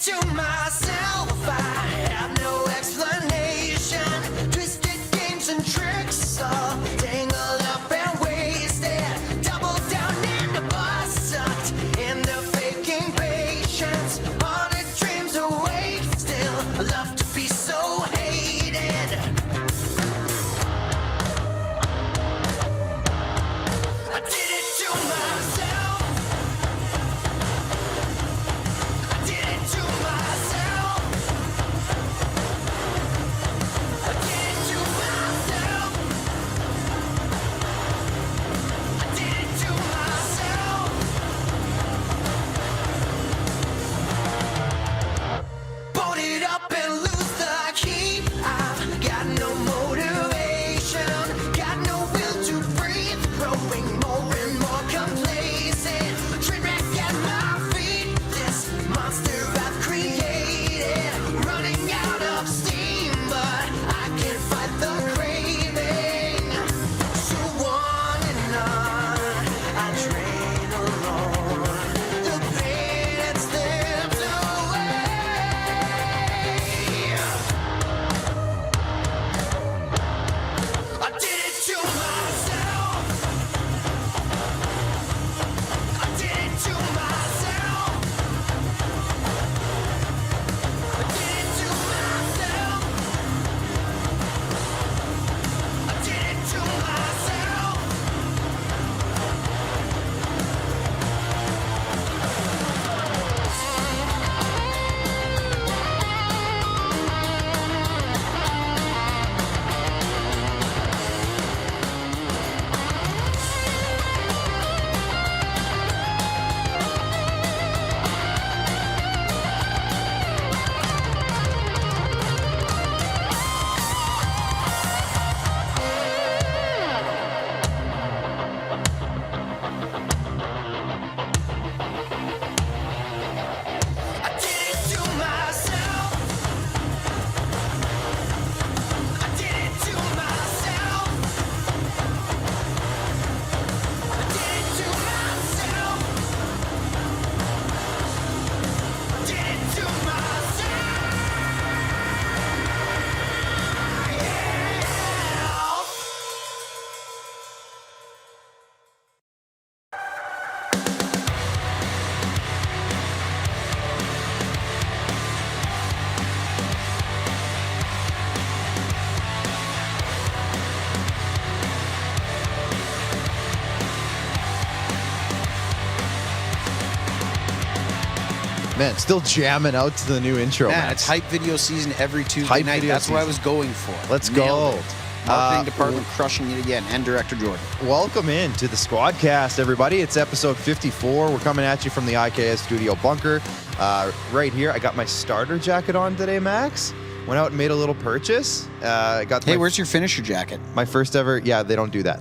to myself, I have no explanation. Twisted games and tricks all tangled up and wasted. Double down in the bus, sucked in the faking patience. All the dreams awake, still love to be so hated. I did it to myself. I did it to myself. I did it to myself. I did it to myself. Boat it up and lose the key. I've got no motivation, got no will to breathe, growing more and more complacent. Train wreck at my feet, this monster I've created, running out of steam, but I can't fight the craving. So on and on, I train alone. The pain it slips away. I did it to myself. I did it to myself. I did it to myself. I did it to myself. I did it to myself. I did it to myself. I did it to myself. I did it to myself. Man, still jamming out to the new intro, Yeah, man. it's hype video season every Tuesday Hype night. video That's what I season. was going for. Let's Nailed go. it. Marketing department crushing it again, and director Jordan. Welcome in to the SquadCast, everybody. It's episode 54. We're coming at you from the IKS studio bunker. Right here, I got my starter jacket on today, Max. Went out and made a little purchase. I got Hey, my, where's your finisher jacket? my first ever. Yeah, they don't do that.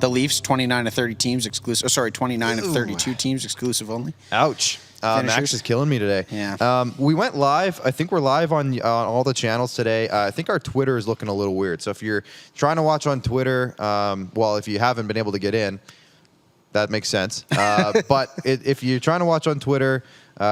The Leafs, 29 to 30 teams exclusive. Oh, sorry, 29 Ooh. of 32 teams exclusive only. Ouch. Max Finishers? is killing me today. Yeah. We went live. I think we're live on all the channels today. I think our Twitter is looking a little weird. So if you're trying to watch on Twitter, well, if you haven't been able to get in, that makes sense. But if you're trying to watch on Twitter,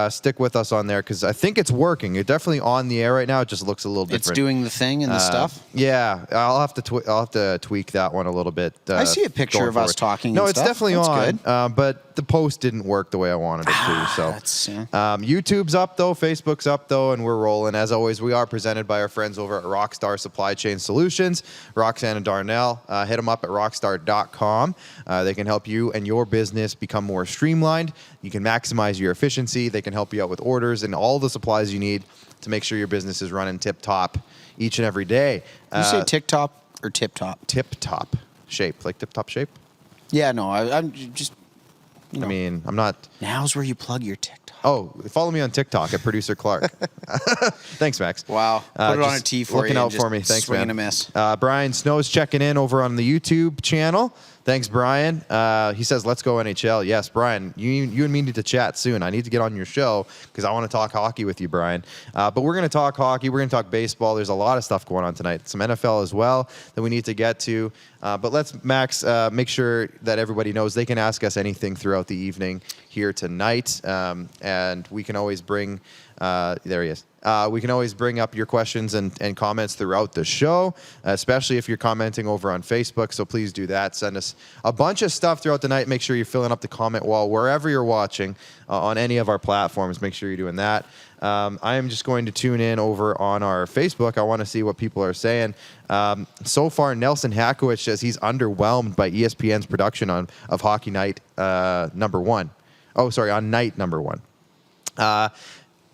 stick with us on there because I think it's working. You're definitely on the air right now. It just looks a little different. It's doing the thing and the stuff. Yeah, I'll have to tweak that one a little bit. I see a picture going of us forward. talking No, and it's stuff. definitely That's on. good. But the post didn't work the way I wanted it to. So That's, yeah. YouTube's up though, Facebook's up though, and we're rolling. As always, we are presented by our friends over at Rockstar Supply Chain Solutions, Roxanne and Darnell. Hit them up at rockstar.com. They can help you and your business become more streamlined. You can maximize your efficiency. They can help you out with orders and all the supplies you need to make sure your business is running tip top each and every day. You say tip-top or tip-top? Tip top shape, like tip top shape. Yeah, no, I'm just... You know, I mean, I'm not. now's where you plug your TikTok. Oh, follow me on TikTok at Producer Clark. Thanks, Max. Wow. Put it on a just T for looking you. out and just for me. Thanks, swing man. and a miss. Brian Snow's checking in over on the YouTube channel. Thanks, Brian. He says, let's go NHL. Yes, Brian, you and me need to chat soon. I need to get on your show because I want to talk hockey with you, Brian. But we're going to talk hockey. We're going to talk baseball. There's a lot of stuff going on tonight. Some NFL as well that we need to get to. But let's, Max, make sure that everybody knows they can ask us anything throughout the evening here tonight. And we can always bring, there he is. We can always bring up your questions and comments throughout the show, especially if you're commenting over on Facebook. So please do that. Send us a bunch of stuff throughout the night. Make sure you're filling up the comment wall wherever you're watching on any of our platforms. Make sure you're doing that. I am just going to tune in over on our Facebook. I want to see what people are saying. So far, Nelson Hackowicz says he's underwhelmed by ESPN's production of Hockey Night number 1. Oh, sorry, on night number 1.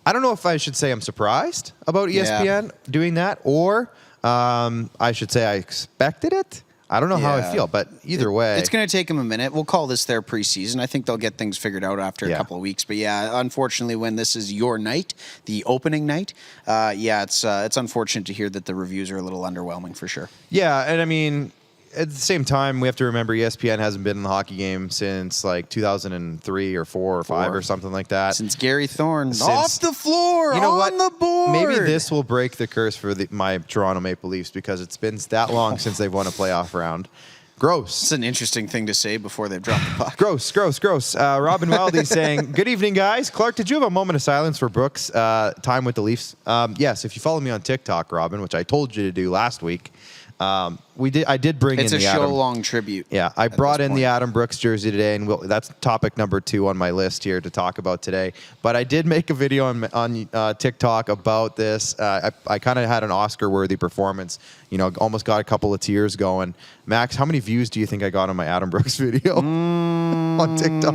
I don't know if I should say I'm surprised about ESPN doing that, or I should say I expected it. I don't know how I feel, but either way. It's going to take them a minute. We'll call this their preseason. I think they'll get things figured out after a couple of weeks. But yeah, unfortunately, when this is your night, the opening night, it's unfortunate to hear that the reviews are a little underwhelming for sure. Yeah, and I mean, at the same time, we have to remember ESPN hasn't been in the hockey game since like 2003 or 4 or 5 or something like that. Since Gary Thorne off the floor, on the board. Maybe this will break the curse for my Toronto Maple Leafs because it's been that long since they've won a playoff round. Gross. It's an interesting thing to say before they've dropped the puck. Gross. Robin Wildy saying, good evening, guys. Clark, did you have a moment of silence for Brooks' time with the Leafs? Yes, if you follow me on TikTok, Robin, which I told you to do last week, I did bring in the It's a show-long tribute. Yeah, I brought in the Adam Brooks jersey today, and that's topic number 2 on my list here to talk about today. But I did make a video on TikTok about this. I kind of had an Oscar-worthy performance. You know, almost got a couple of tears going. Max, how many views do you think I got on my Adam Brooks video on TikTok?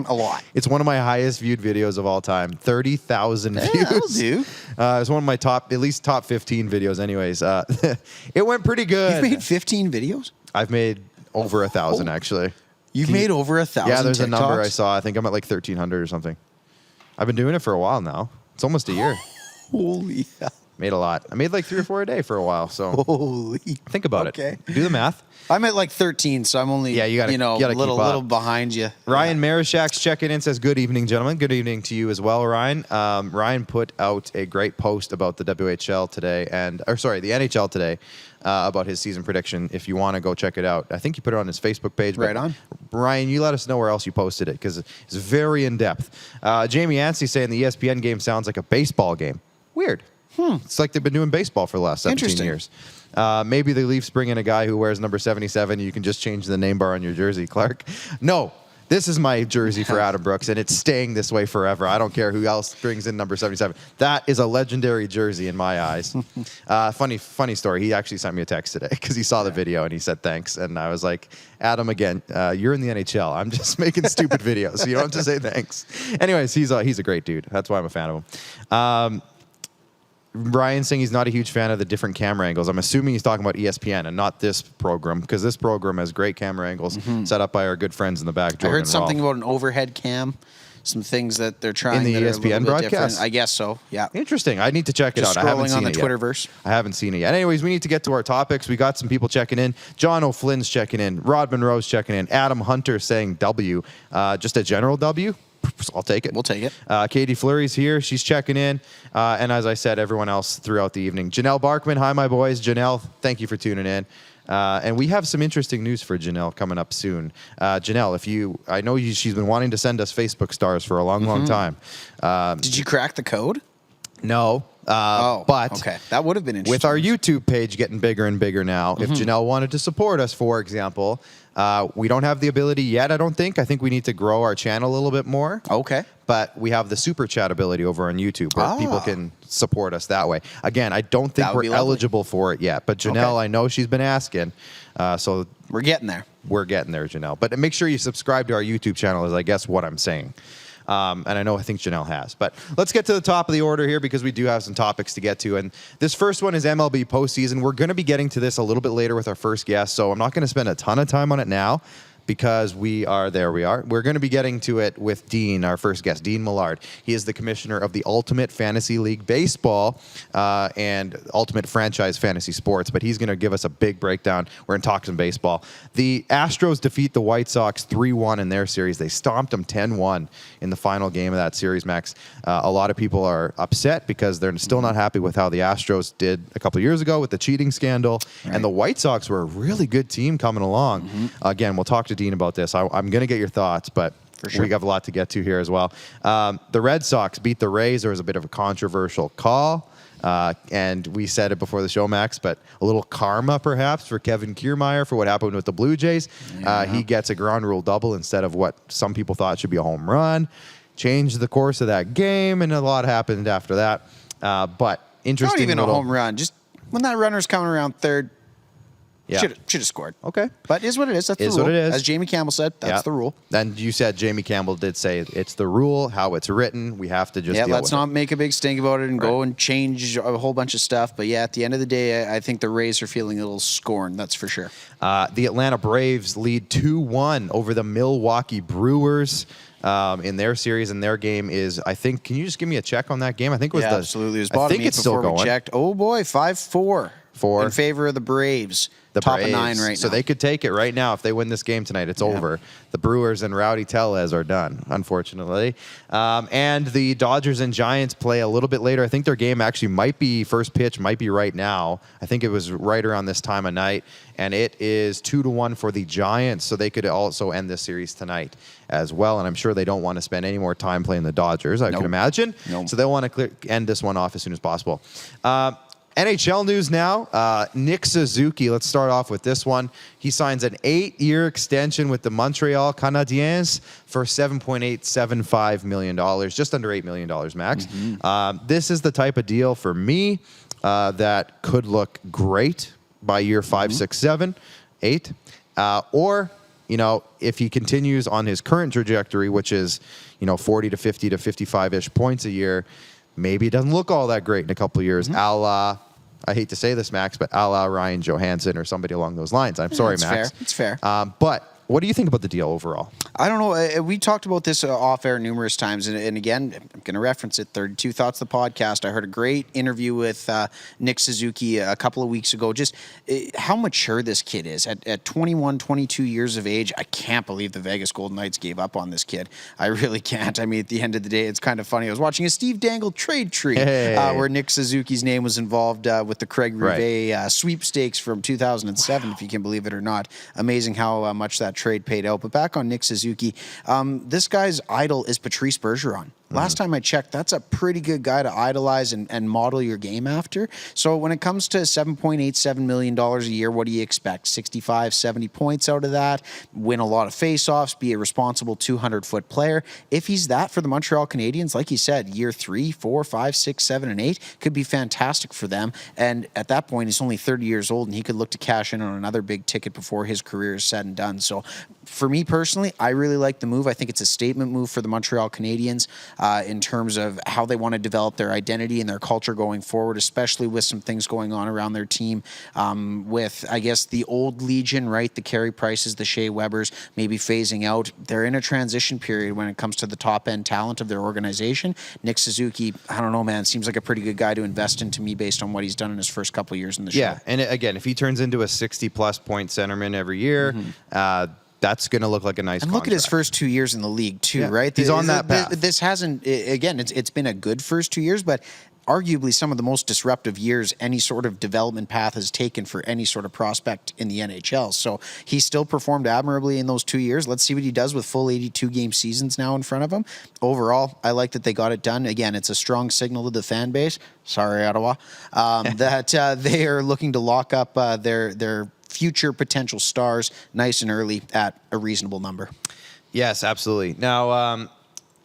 A lot. It's one of my highest viewed videos of all time. 30,000 views. That'll do. It's one of my top 15 videos anyways. It went pretty good. You've made 15 videos? I've made over 1,000 actually. You've made over 1,000 Yeah, there's TikToks? a number I saw. I think I'm at like 1,300 or something. I've been doing it for a while now. It's almost a year. Holy hell. Made a lot. I made like 3 or 4 a day for a while. So Holy. think about it. Do the math. I'm at like 13, so I'm only you gotta keep up. little behind you. Ryan Marishak's checking in, says, good evening, gentlemen. Good evening to you as well, Ryan. Ryan put out a great post about the WHL today, the NHL today, about his season prediction. If you want to go check it out, I think you put it on his Facebook page. Right on. Ryan, you let us know where else you posted it because it's very in-depth. Jamie Yancey saying the ESPN game sounds like a baseball game. Weird. It's like they've been doing baseball for the last 17 years. Maybe the Leafs bring in a guy who wears number 77. You can just change the name bar on your jersey, Clark. No, this is my jersey for Adam Brooks, and it's staying this way forever. I don't care who else brings in number 77. That is a legendary jersey in my eyes. Funny story. He actually sent me a text today because he saw the video, and he said thanks. And I was like, Adam, again, you're in the NHL. I'm just making stupid videos, so you don't have to say thanks. Anyways, he's a great dude. That's why I'm a fan of him. Ryan saying he's not a huge fan of the different camera angles. I'm assuming he's talking about ESPN and not this program because this program has great camera angles set up by our good friends in the back. Jordan I heard something about an overhead cam. Some things that they're trying in the that ESPN broadcast. I guess so. Yeah. Interesting. I need to check it out. I haven't seen it yet. Twitterverse. I haven't seen it yet. Anyways, we need to get to our topics. We got some people checking in. John O'Flynn's checking in. Rod Monroe's checking in. Adam Hunter saying W. Just a general W. I'll take it. We'll take it. Katie Fleury's here. She's checking in. And as I said, everyone else throughout the evening. Janelle Barkman. Hi, my boys. Janelle, thank you for tuning in. And we have some interesting news for Janelle coming up soon. Janelle, I know she's been wanting to send us Facebook stars for a long time. Did you crack the code? No. But okay. That would have been interesting. With our YouTube page getting bigger and bigger now, if Janelle wanted to support us, for example, we don't have the ability yet, I don't think. I think we need to grow our channel a little bit more. Okay. But we have the super chat ability over on YouTube where people can support us that way. Again, I don't think we're eligible for it yet. But Janelle, I know she's been asking. So we're getting there. We're getting there, Janelle. But make sure you subscribe to our YouTube channel is, I guess, what I'm saying. And I think Janelle has. But let's get to the top of the order here because we do have some topics to get to. And this first one is MLB postseason. We're going to be getting to this a little bit later with our first guest, so I'm not going to spend a ton of time on it now. because we are. We're going to be getting to it with Dean, our first guest, Dean Millard. He is the commissioner of the Ultimate Fantasy League Baseball and Ultimate Franchise Fantasy Sports, but he's going to give us a big breakdown. We're going to talk some baseball. The Astros defeat the White Sox 3-1 in their series. They stomped them 10-1 in the final game of that series, Max. A lot of people are upset because they're still not happy with how the Astros did a couple of years ago with the cheating scandal. Right. And the White Sox were a really good team coming along. Again, we'll talk to Dean about this. I'm going to get your thoughts, but for sure, we have a lot to get to here as well. The Red Sox beat the Rays. There was a bit of a controversial call. And we said it before the show, Max, but a little karma perhaps for Kevin Kiermaier for what happened with the Blue Jays. He gets a ground rule double instead of what some people thought should be a home run. Changed the course of that game, and a lot happened after that. But interesting. Not even a home run. Just when that runner's coming around third, should have scored. Okay. But is what it is. That's the rule. What it is. As Jamie Campbell said, that's the rule. And you said Jamie Campbell did say it's the rule, how it's written. We have to just deal let's with not make a big stink about it and go and change a whole bunch of stuff. But at the end of the day, I think the Rays are feeling a little scorned. That's for sure. The Atlanta Braves lead 2-1 over the Milwaukee Brewers. In their series, and their game is, I think, can you just give me a check on that game? I think it was absolutely. It was I think it's still going. We checked. Oh boy, 5-4 in favor of the Braves. The top Braves. of 9 right now. So they could take it right now if they win this game tonight. It's over. The Brewers and Rowdy Tellez are done, unfortunately. And the Dodgers and Giants play a little bit later. I think their game actually might be first pitch, might be right now. I think it was right around this time of night. And it is 2-1 for the Giants. So they could also end this series tonight as well. And I'm sure they don't want to spend any more time playing the Dodgers, I can imagine. So they'll want to end this one off as soon as possible. NHL news now. Nick Suzuki, let's start off with this one. He signs an 8-year extension with the Montreal Canadiens for $7.875 million, just under $8 million, Max. This is the type of deal for me that could look great by year 5, 6, 7, 8. Or, if he continues on his current trajectory, which is, 40 to 50 to 55-ish points a year, maybe it doesn't look all that great in a couple of years, a la, I hate to say this, Max, but a la Ryan Johansson or somebody along those lines. I'm sorry, Max. It's fair. But what do you think about the deal overall? I don't know. We talked about this off air numerous times. And again, I'm going to reference it. 32 Thoughts, the podcast. I heard a great interview with Nick Suzuki a couple of weeks ago. Just how mature this kid is. At 21, 22 years of age, I can't believe the Vegas Golden Knights gave up on this kid. I really can't. I mean, at the end of the day, it's kind of funny. I was watching a Steve Dangle trade tree where Nick Suzuki's name was involved with the Craig Rivet sweepstakes from 2007, if you can believe it or not. Amazing how much that trade paid out. But back on Nick Suzuki, this guy's idol is Patrice Bergeron. Last time I checked, that's a pretty good guy to idolize and model your game after. So when it comes to $7.87 million a year, what do you expect? 65, 70 points out of that, win a lot of faceoffs, be a responsible 200-foot player. If he's that for the Montreal Canadiens, like you said, year 3, 4, 5, 6, 7, and 8 could be fantastic for them. And at that point, he's only 30 years old, and he could look to cash in on another big ticket before his career is said and done. So for me personally, I really like the move. I think it's a statement move for the Montreal Canadiens. In terms of how they want to develop their identity and their culture going forward, especially with some things going on around their team with, I guess, the old Legion, right? The Carey Prices, the Shea Webbers, maybe phasing out. They're in a transition period when it comes to the top-end talent of their organization. Nick Suzuki, I don't know, man, seems like a pretty good guy to invest in to me based on what he's done in his first couple of years in the show. Yeah, and again, if he turns into a 60-plus point centerman every year, that's going to look like a nice contract. Look at his first 2 years in the league, too, right? He's on that path. This hasn't, again, it's been a good first 2 years, but arguably some of the most disruptive years any sort of development path has taken for any sort of prospect in the NHL. So he still performed admirably in those 2 years. Let's see what he does with full 82-game seasons now in front of him. Overall, I like that they got it done. Again, it's a strong signal to the fan base. Sorry, Ottawa. That they are looking to lock up their future potential stars nice and early at a reasonable number. Yes, absolutely. Now,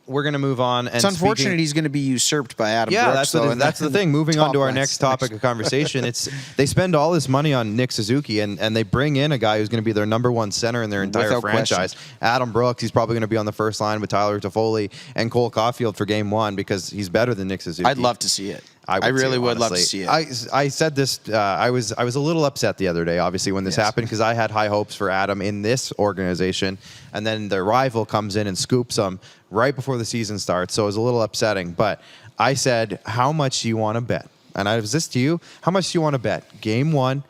we're going to move on. And it's unfortunate he's going to be usurped by Adam Brooks. That's the thing. Moving on to our next topic of conversation, they spend all this money on Nick Suzuki, and they bring in a guy who's going to be their number one center in their entire franchise. Adam Brooks, he's probably going to be on the first line with Tyler Toffoli and Cole Caulfield for game 1 because he's better than Nick Suzuki. I'd love to see it. I really too, would love to honestly. see it. I said this. I was a little upset the other day, obviously, when this happened, because I had high hopes for Adam in this organization, and then the rival comes in and scoops him right before the season starts. So it was a little upsetting. But I said, how much do you want to bet? And I was this to you. How much do you want to bet? Game 1,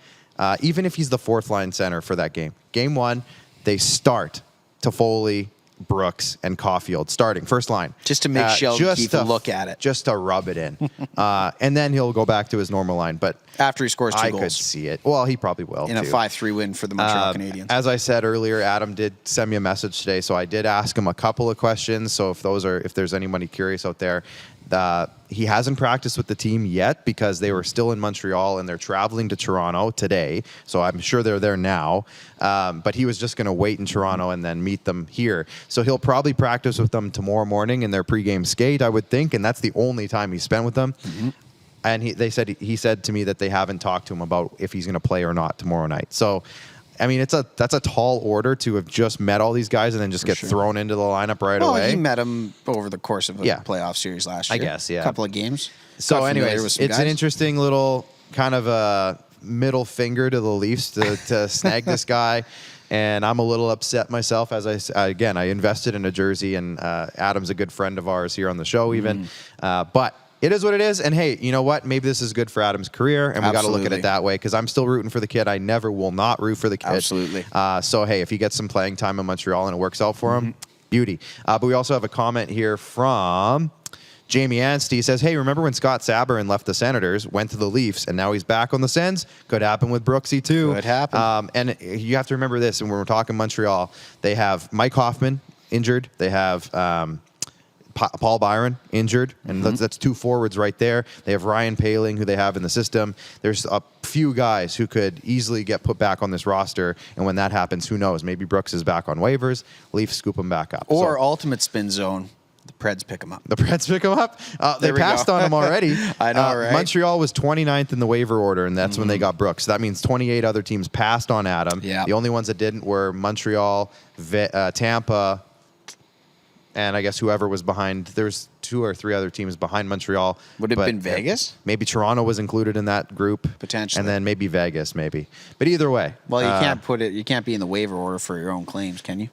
even if he's the fourth line center for that game. Game 1, they start Toffoli, Brooks, and Caulfield starting first line, Just to make Sheldon Keefe look at it. just to rub it in, and then he'll go back to his normal line. But After he scores 2 I goals. could see it. Well, he probably will In a too. 5-3 win for the Montreal Canadiens. As I said earlier, Adam did send me a message today, so I did ask him a couple of questions. So if there's anybody curious out there, he hasn't practiced with the team yet because they were still in Montreal and they're traveling to Toronto today. So I'm sure they're there now. But he was just going to wait in Toronto and then meet them here. So he'll probably practice with them tomorrow morning in their pregame skate, I would think, and that's the only time he spent with them. Mm-hmm. And he said to me that they haven't talked to him about if he's going to play or not tomorrow night. So, I mean, that's a tall order to have just met all these guys and then just get thrown into the lineup right away. Well, he met him over the course of a playoff series last year. I guess, yeah. A couple of games. So, Got familiar with anyways, some it's guys. an interesting little kind of a middle finger to the Leafs to snag this guy. And I'm a little upset myself as I invested in a jersey, and Adam's a good friend of ours here on the show even. But it is what it is. And hey, you know what? Maybe this is good for Adam's career, and we got to look at it that way because I'm still rooting for the kid. I never will not root for the kid. Absolutely. So hey, if he gets some playing time in Montreal and it works out for him, beauty. But we also have a comment here from Jamie Anstey. He says, hey, remember when Scott Sabourin left the Senators, went to the Leafs, and now he's back on the Sens? Could happen with Brooksy, too. Could happen. And you have to remember this, and when we're talking Montreal, they have Mike Hoffman injured. They have Paul Byron injured, and that's 2 forwards right there. They have Ryan Poehling, who they have in the system. There's a few guys who could easily get put back on this roster, and when that happens, who knows? Maybe Brooks is back on waivers. Leafs scoop him back up. Or ultimate spin zone. The Preds pick him up. The Preds pick him up? They passed on him already. I know, right? Montreal was 29th in the waiver order, and that's when they got Brooks. So that means 28 other teams passed on Adam. Yeah. The only ones that didn't were Montreal, Tampa, and I guess whoever was behind. There's 2 or 3 other teams behind Montreal. Would it have been Vegas? Maybe Toronto was included in that group. Potentially. And then maybe Vegas, maybe. But either way. Well, you can't be in the waiver order for your own claims, can you?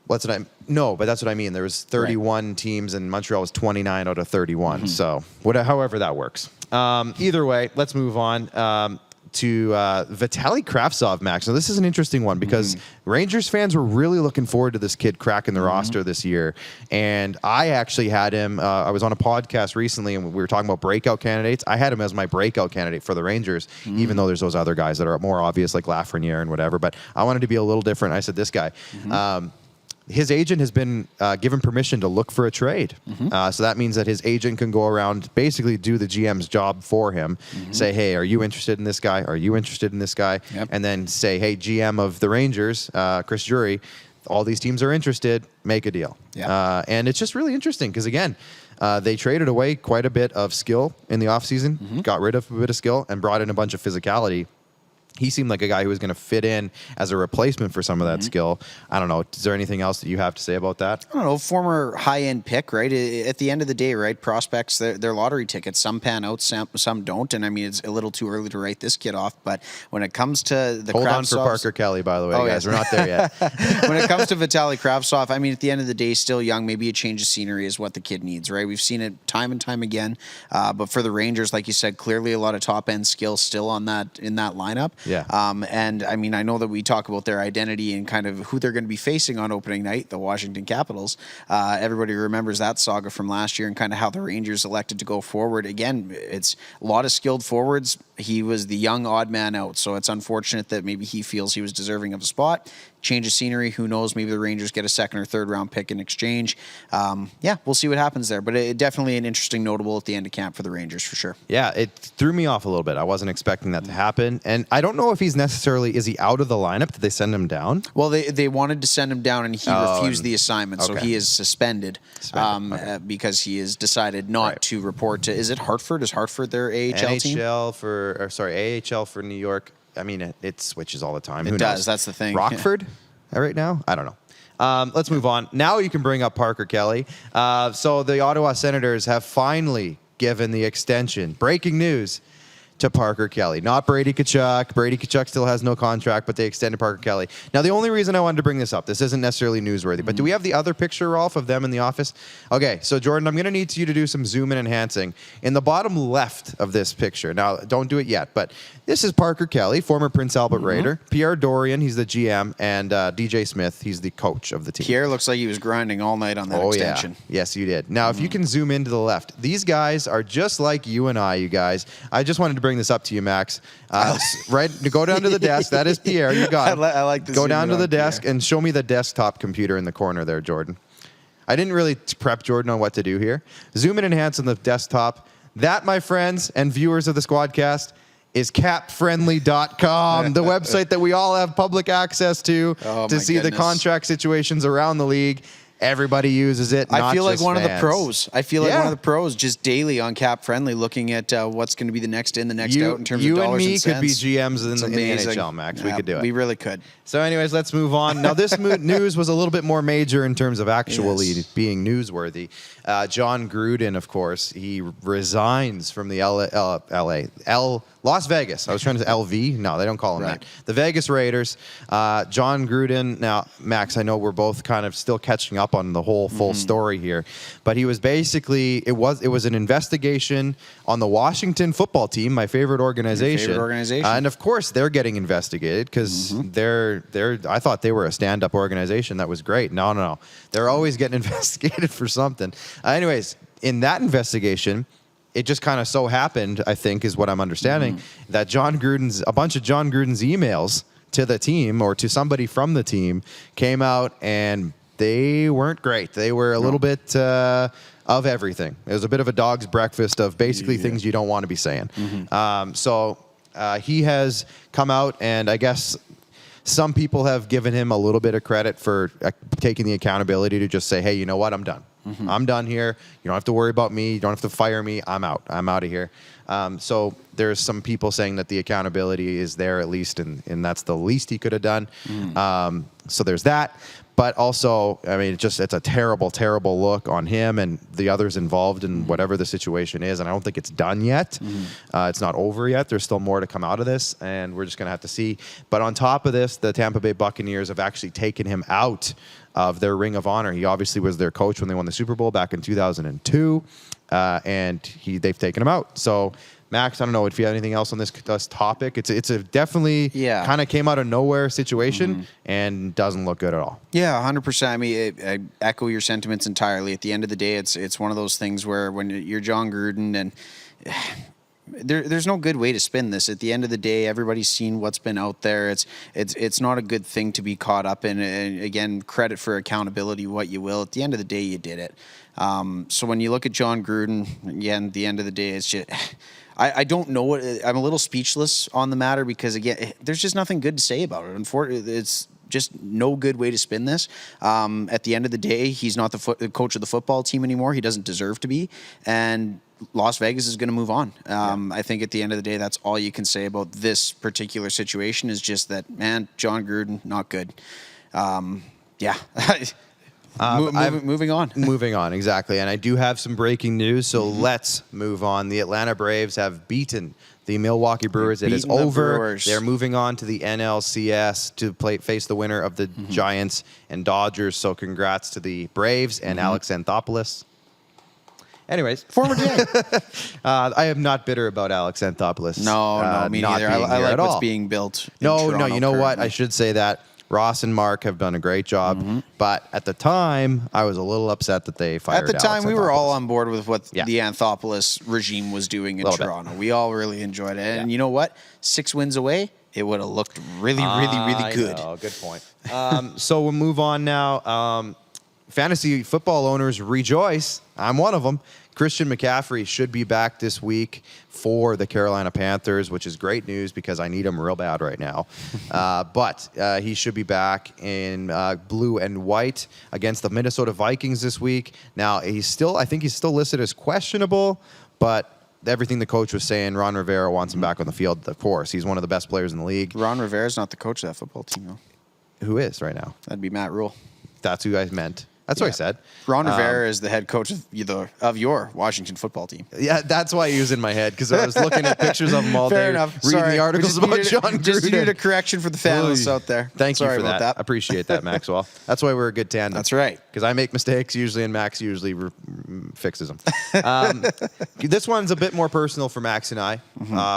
No, but that's what I mean. There was 31 teams, and Montreal was 29 out of 31. So however that works. Either way, let's move on to Vitaly Kravtsov, Max. Now, this is an interesting one because Rangers fans were really looking forward to this kid cracking the roster this year. And I actually had him, I was on a podcast recently, and we were talking about breakout candidates. I had him as my breakout candidate for the Rangers, even though there's those other guys that are more obvious, like Lafreniere and whatever. But I wanted to be a little different. I said, this guy. His agent has been given permission to look for a trade. So that means that his agent can go around, basically do the GM's job for him, say, hey, are you interested in this guy? Are you interested in this guy? Yep. And then say, hey, GM of the Rangers, Chris Drury, all these teams are interested, make a deal. Yeah. And it's just really interesting because, again, they traded away quite a bit of skill in the offseason, got rid of a bit of skill, and brought in a bunch of physicality. He seemed like a guy who was going to fit in as a replacement for some of that skill. I don't know. Is there anything else that you have to say about that? I don't know. Former high-end pick, right? At the end of the day, right? Prospects, they're lottery tickets. Some pan out, some don't. And I mean, it's a little too early to write this kid off. But when it comes to the Hold on Kravtsovs, for Parker Kelly, by the way, guys. Yes. We're not there yet. When it comes to Vitaly Kravtsov, I mean, at the end of the day, still young. Maybe a change of scenery is what the kid needs, right? We've seen it time and time again. But for the Rangers, like you said, clearly a lot of top-end skill still in that lineup. Yeah. And I mean, I know that we talk about their identity and kind of who they're going to be facing on opening night, the Washington Capitals. Everybody remembers that saga from last year and kind of how the Rangers elected to go forward. Again, it's a lot of skilled forwards. He was the young odd man out, so it's unfortunate that maybe he feels he was deserving of a spot. Change of scenery, who knows? Maybe the Rangers get a 2nd or 3rd round pick in exchange. We'll see what happens there. But it definitely an interesting notable at the end of camp for the Rangers for sure. Yeah, it threw me off a little bit. I wasn't expecting that to happen. And I don't know if he's necessarily, is he out of the lineup? Did they send him down? Well, they wanted to send him down, and he refused the assignment. So he is suspended, because he has decided not to report to, is it Hartford? Is Hartford their AHL team? AHL for New York. I mean, it switches all the time. Who It does. knows? That's the thing. Rockford right now? I don't know. Let's move on. Now you can bring up Parker Kelly. So the Ottawa Senators have finally given the extension. Breaking news to Parker Kelly. Not Brady Tkachuk. Brady Tkachuk still has no contract, but they extended Parker Kelly. Now, the only reason I wanted to bring this up, this isn't necessarily newsworthy, but do we have the other picture, Rolf, of them in the office? Okay, so Jordan, I'm going to need you to do some zoom in enhancing. In the bottom left of this picture, now, don't do it yet, but this is Parker Kelly, former Prince Albert Raider. Pierre Dorian, he's the GM, and DJ Smith, he's the coach of the team. Pierre looks like he was grinding all night on that extension. Yeah. Yes, you did. Now, if you can zoom into the left, these guys are just like you and I, you guys. I just wanted to bring this up to you, Max. Right, go down to the desk. That is Pierre. You got it. I like this. Go down to the desk and show me the desktop computer in the corner there, Jordan. I didn't really prep Jordan on what to do here. Zoom in and enhance on the desktop. That, my friends and viewers of the SquadCast, is capfriendly.com, the website that we all have public access to see the contract situations around the league. Everybody uses it. I feel like one fans. of the pros. I feel like one of the pros just daily on Cap Friendly, looking at what's going to be the next in, the next out in terms of dollars and cents. You and me could be GMs in the NHL, Max. Yeah, we could do it. We really could. So anyways, let's move on. Now, this news was a little bit more major in terms of actually being newsworthy. John Gruden, of course, he resigns from the Las Vegas. I was trying to say LV. No, they don't call them that. The Vegas Raiders. John Gruden. Now, Max, I know we're both kind of still catching up on the whole full story here, but he was basically it was an investigation on the Washington football team, my favorite organization. And of course, they're getting investigated because I thought they were a stand-up organization. That was great. No. They're always getting investigated for something. Anyways, in that investigation, it just kind of so happened, I think, is what I'm understanding, that a bunch of John Gruden's emails to the team or to somebody from the team came out, and they weren't great. They were a little bit of everything. It was a bit of a dog's breakfast of basically things you don't want to be saying. So he has come out, and I guess some people have given him a little bit of credit for taking the accountability to just say, hey, you know what? I'm done. I'm done here. You don't have to worry about me. You don't have to fire me. I'm out. I'm out of here. So there's some people saying that the accountability is there at least, and that's the least he could have done. So there's that. But also, I mean, it's a terrible, terrible look on him and the others involved in whatever the situation is. And I don't think it's done yet. It's not over yet. There's still more to come out of this, and we're just going to have to see. But on top of this, the Tampa Bay Buccaneers have actually taken him out of their Ring of Honor. He obviously was their coach when they won the Super Bowl back in 2002, and they've taken him out. So, Max, I don't know if you have anything else on this topic. It's a definitely kind of came out of nowhere situation and doesn't look good at all. Yeah, 100%. I mean, I echo your sentiments entirely. At the end of the day, it's one of those things where when you're John Gruden and there's no good way to spin this. At the end of the day, everybody's seen what's been out there. It's not a good thing to be caught up in. And again, credit for accountability, what you will. At the end of the day, you did it. So when you look at John Gruden, again, at the end of the day, it's just I don't know what I'm a little speechless on the matter because again, there's just nothing good to say about it. Unfortunately, it's just no good way to spin this. At the end of the day, he's not the coach of the football team anymore. He doesn't deserve to be, and Las Vegas is going to move on. I think at the end of the day, that's all you can say about this particular situation is just that, man, John Gruden, not good. Moving on. Moving on, exactly. And I do have some breaking news, so let's move on. The Atlanta Braves have beaten the Milwaukee Brewers. It is over. They're moving on to the NLCS to face the winner of the Giants and Dodgers. So congrats to the Braves and Alex Anthopoulos. Anyways, former J. I am not bitter about Alex Anthopoulos. No, me neither. I like what's being built. No, you know what? I should say that. Ross and Mark have done a great job, but at the time, I was a little upset that they fired At the time, we were all on board with what the Anthopoulos regime was doing in Toronto. We all really enjoyed it. And you know what? 6 wins away, it would have looked really good. Oh, good point. So we'll move on now. Fantasy football owners rejoice. I'm one of them. Christian McCaffrey should be back this week for the Carolina Panthers, which is great news because I need him real bad right now. But he should be back in blue and white against the Minnesota Vikings this week. Now, I think he's still listed as questionable, but everything the coach was saying, Ron Rivera wants him back on the field, of course. He's one of the best players in the league. Ron Rivera's not the coach of that football team, though. Who is right now? That'd be Matt Rule. That's who I meant. That's what I said. Ron Rivera is the head coach of your Washington football team. Yeah, that's why he was in my head, because I was looking at pictures of him all Fair day, enough. reading Sorry. the articles about John Gruden. Just needed a correction for the families out there. Thank you Sorry for about that. Appreciate that, Maxwell. That's why we're a good tandem. That's right. Because I make mistakes usually, and Max usually fixes them. This one's a bit more personal for Max and I.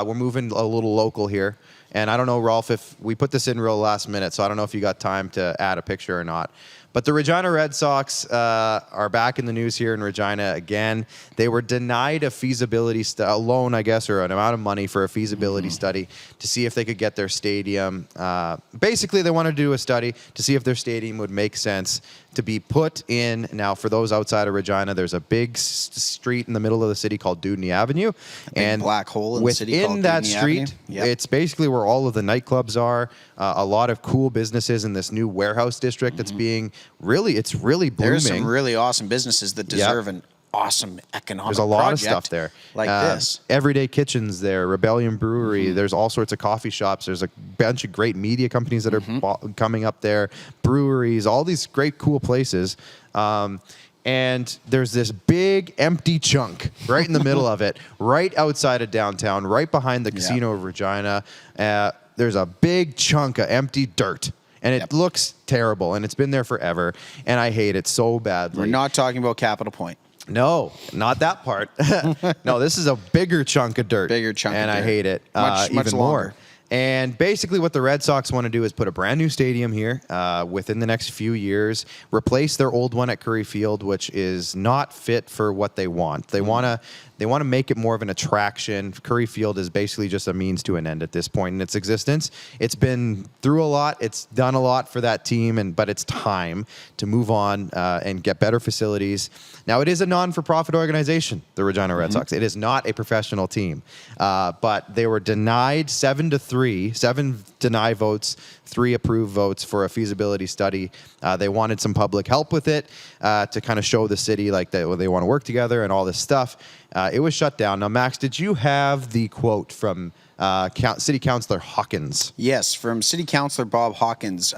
We're moving a little local here. And I don't know, Rolf, if we put this in real last minute, so I don't know if you got time to add a picture or not. But the Regina Red Sox are back in the news here in Regina again. They were denied a feasibility a loan, I guess, or an amount of money for a feasibility study to see if they could get their stadium. Basically, they wanted to do a study to see if their stadium would make sense to be put in. Now, for those outside of Regina, there's a big street in the middle of the city called Dudney Avenue. And black hole in the city called within that Dudney street, Avenue. Yep. it's basically where all of the nightclubs are. A lot of cool businesses in this new warehouse district that's being really blooming. There's some really awesome businesses that deserve an awesome economic There's a lot of project stuff there. like this. Everyday Kitchens there, Rebellion Brewery. There's all sorts of coffee shops. There's a bunch of great media companies that are coming up there. Breweries, all these great, cool places. And there's this big empty chunk right in the middle of it, right outside of downtown, right behind the Casino of Regina. There's a big chunk of empty dirt. And it looks terrible, and it's been there forever, and I hate it so badly. We're not talking about Capital Point. No, not that part. No, this is a bigger chunk of dirt. Bigger chunk of and dirt. I hate it Much even longer. more. And basically what the Red Sox want to do is put a brand new stadium here within the next few years, replace their old one at Curry Field, which is not fit for what they want. They want to make it more of an attraction. Curry Field is basically just a means to an end at this point in its existence. It's been through a lot. It's done a lot for that team, but it's time to move on and get better facilities. Now, it is a non-for-profit organization, the Regina Red Sox. It is not a professional team, but they were denied 7-3. 7 deny votes, 3 approve votes for a feasibility study. They wanted some public help with it to kind of show the city like that they want to work together and all this stuff. It was shut down. Now, Max, did you have the quote from City Councilor Hawkins? Yes, from City Councilor Bob Hawkins,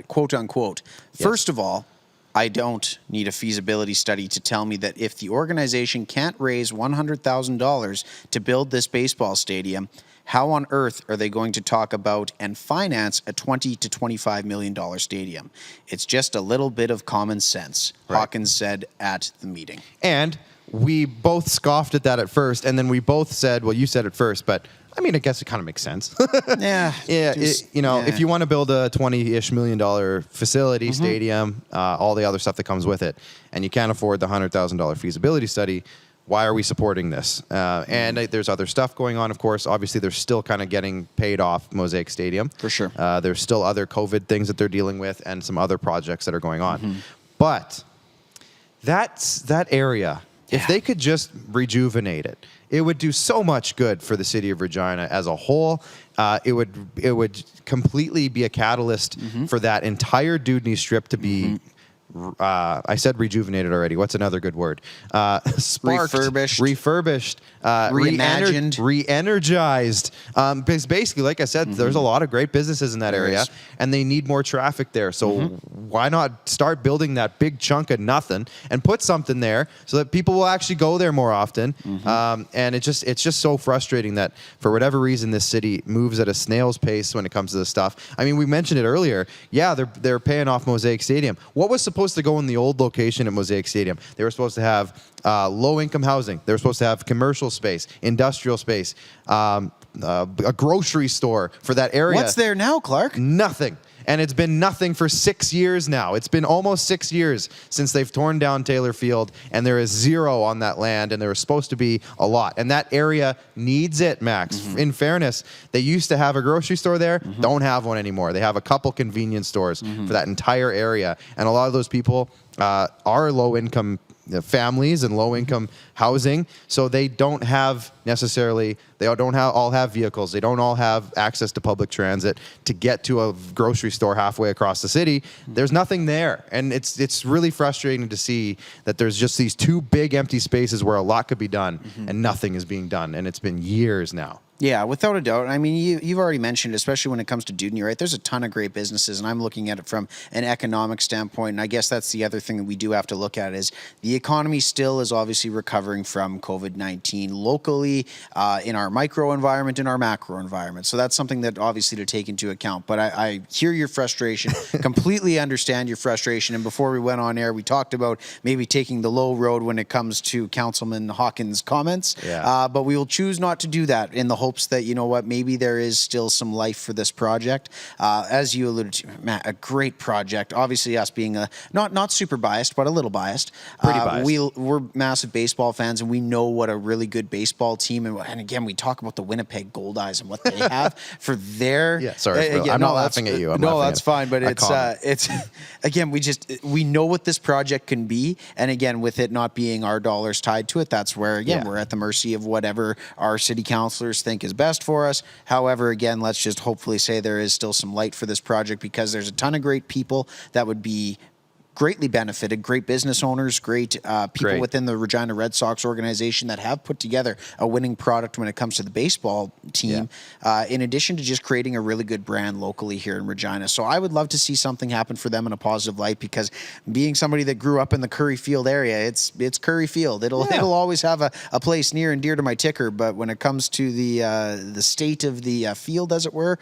quote unquote. First of all, I don't need a feasibility study to tell me that if the organization can't raise $100,000 to build this baseball stadium, how on earth are they going to talk about and finance a $20 to $25 million stadium? It's just a little bit of common sense, Hawkins said at the meeting. And we both scoffed at that at first, and then we both said, well, you said it first, but I mean, I guess it kind of makes sense. If you want to build a $20-ish million facility, stadium, all the other stuff that comes with it, and you can't afford the $100,000 feasibility study, why are we supporting this? And there's other stuff going on, of course. Obviously, they're still kind of getting paid off Mosaic Stadium. For sure. There's still other COVID things that they're dealing with and some other projects that are going on. But that area, if they could just rejuvenate it, it would do so much good for the city of Regina as a whole. It would completely be a catalyst for that entire Dudney strip to be I said rejuvenated already. What's another good word? Sparked, refurbished, reimagined, re-energized. Because basically, like I said, there's a lot of great businesses in that area, and they need more traffic there. So why not start building that big chunk of nothing and put something there so that people will actually go there more often? And it's just so frustrating that for whatever reason this city moves at a snail's pace when it comes to this stuff. I mean, we mentioned it earlier. Yeah, they're paying off Mosaic Stadium. What was supposed to go in the old location at Mosaic Stadium? They were supposed to have low-income housing. They were supposed to have commercial space, industrial space, a grocery store for that area. What's there now, Clark? Nothing. And it's been nothing for 6 years now. It's been almost 6 years since they've torn down Taylor Field, and there is 0 on that land, and there was supposed to be a lot. And that area needs it, Max. In fairness, they used to have a grocery store there, don't have one anymore. They have a couple convenience stores for that entire area. And a lot of those people are low-income families and low-income housing, so they don't have necessarily, all have vehicles. They don't all have access to public transit to get to a grocery store halfway across the city. There's nothing there, and it's really frustrating to see that there's just these 2 big empty spaces where a lot could be done, and nothing is being done, and it's been years now. Yeah, without a doubt. I mean, you've already mentioned, especially when it comes to Dudney, right? There's a ton of great businesses, and I'm looking at it from an economic standpoint. And I guess that's the other thing that we do have to look at is the economy still is obviously recovering from COVID-19 locally, in our micro environment, in our macro environment. So that's something that obviously to take into account. But I hear your frustration, completely understand your frustration. And before we went on air, we talked about maybe taking the low road when it comes to Councilman Hawkins' comments. Yeah. But we will choose not to do that in the hopes that, you know what, maybe there is still some life for this project. As you alluded to, Matt, a great project. Obviously, us being not super biased, but a little biased. Pretty biased. We're massive baseball fans, and we know what a really good baseball team. And again, we talk about the Winnipeg Goldeyes and what they have for their. Yeah, sorry. I'm not laughing at you. That's fine. But it's again, we know what this project can be, and again, with it not being our dollars tied to it, that's where again we're at the mercy of whatever our city councilors think is best for us. However, again, let's just hopefully say there is still some light for this project because there's a ton of great people that would be greatly benefited, great business owners, great people within the Regina Red Sox organization that have put together a winning product when it comes to the baseball team, in addition to just creating a really good brand locally here in Regina. So I would love to see something happen for them in a positive light because being somebody that grew up in the Curry Field area, it's Curry Field. It'll always have a place near and dear to my ticker, but when it comes to the state of the field, as it were,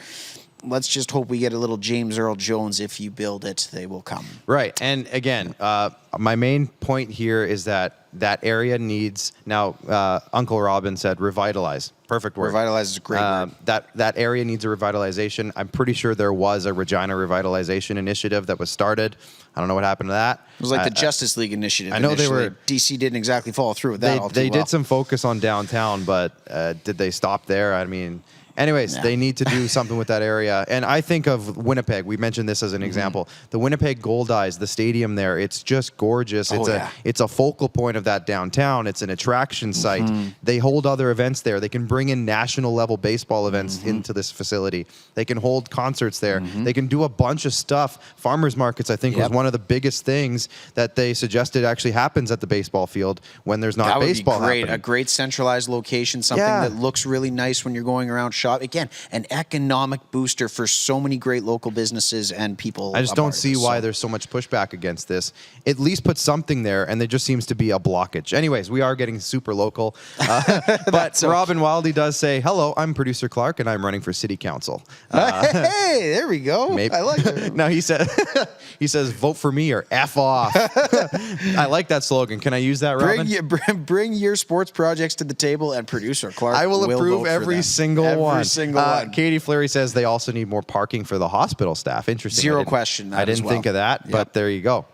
let's just hope we get a little James Earl Jones. If you build it, they will come. Right. And again, my main point here is that area needs, now Uncle Robin said revitalize. Perfect word. Revitalize is a great word. That area needs a revitalization. I'm pretty sure there was a Regina revitalization initiative that was started. I don't know what happened to that. It was like the Justice League initiative. I know initially. they were. DC didn't exactly follow through with that. They did some focus on downtown, but did they stop there? I mean, anyways, they need to do something with that area. And I think of Winnipeg. We mentioned this as an example. The Winnipeg Goldeyes, the stadium there, it's just gorgeous. It's a focal point of that downtown. It's an attraction site. They hold other events there. They can bring in national level baseball events into this facility. They can hold concerts there. They can do a bunch of stuff. Farmers markets, I think, was one of the biggest things that they suggested actually happens at the baseball field when there's not baseball happening. happening. A great centralized location, something that looks really nice when you're going around shopping. Again, an economic booster for so many great local businesses and people. I just don't see why there's so much pushback against this. At least put something there, and there just seems to be a blockage. Anyways, we are getting super local. But Robin Wildy does say, hello, I'm producer Clark, and I'm running for city council. Hey, there we go. Maybe. I like it. No, he says, vote for me or F off. I like that slogan. Can I use that, Robin? Bring your sports projects to the table, and producer Clark I will approve every single one. Every single one. Katie Fleury says they also need more parking for the hospital staff. Interesting. Zero question. I didn't think of that, but there you go.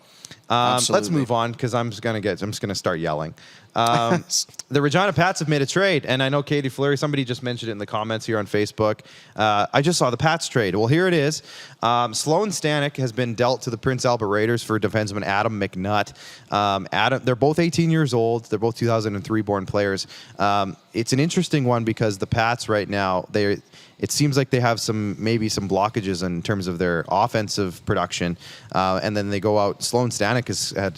Let's move on because I'm just gonna start yelling. The Regina Pats have made a trade, and I know Katie Fleury, somebody just mentioned it in the comments here on Facebook. I just saw the Pats trade. Well, here it is. Sloan Stanek has been dealt to the Prince Albert Raiders for defenseman Adam McNutt. They're both 18 years old. They're both 2003 born players. It's an interesting one because the Pats right now, it seems like they have maybe some blockages in terms of their offensive production. And then they go out. Sloan Stanek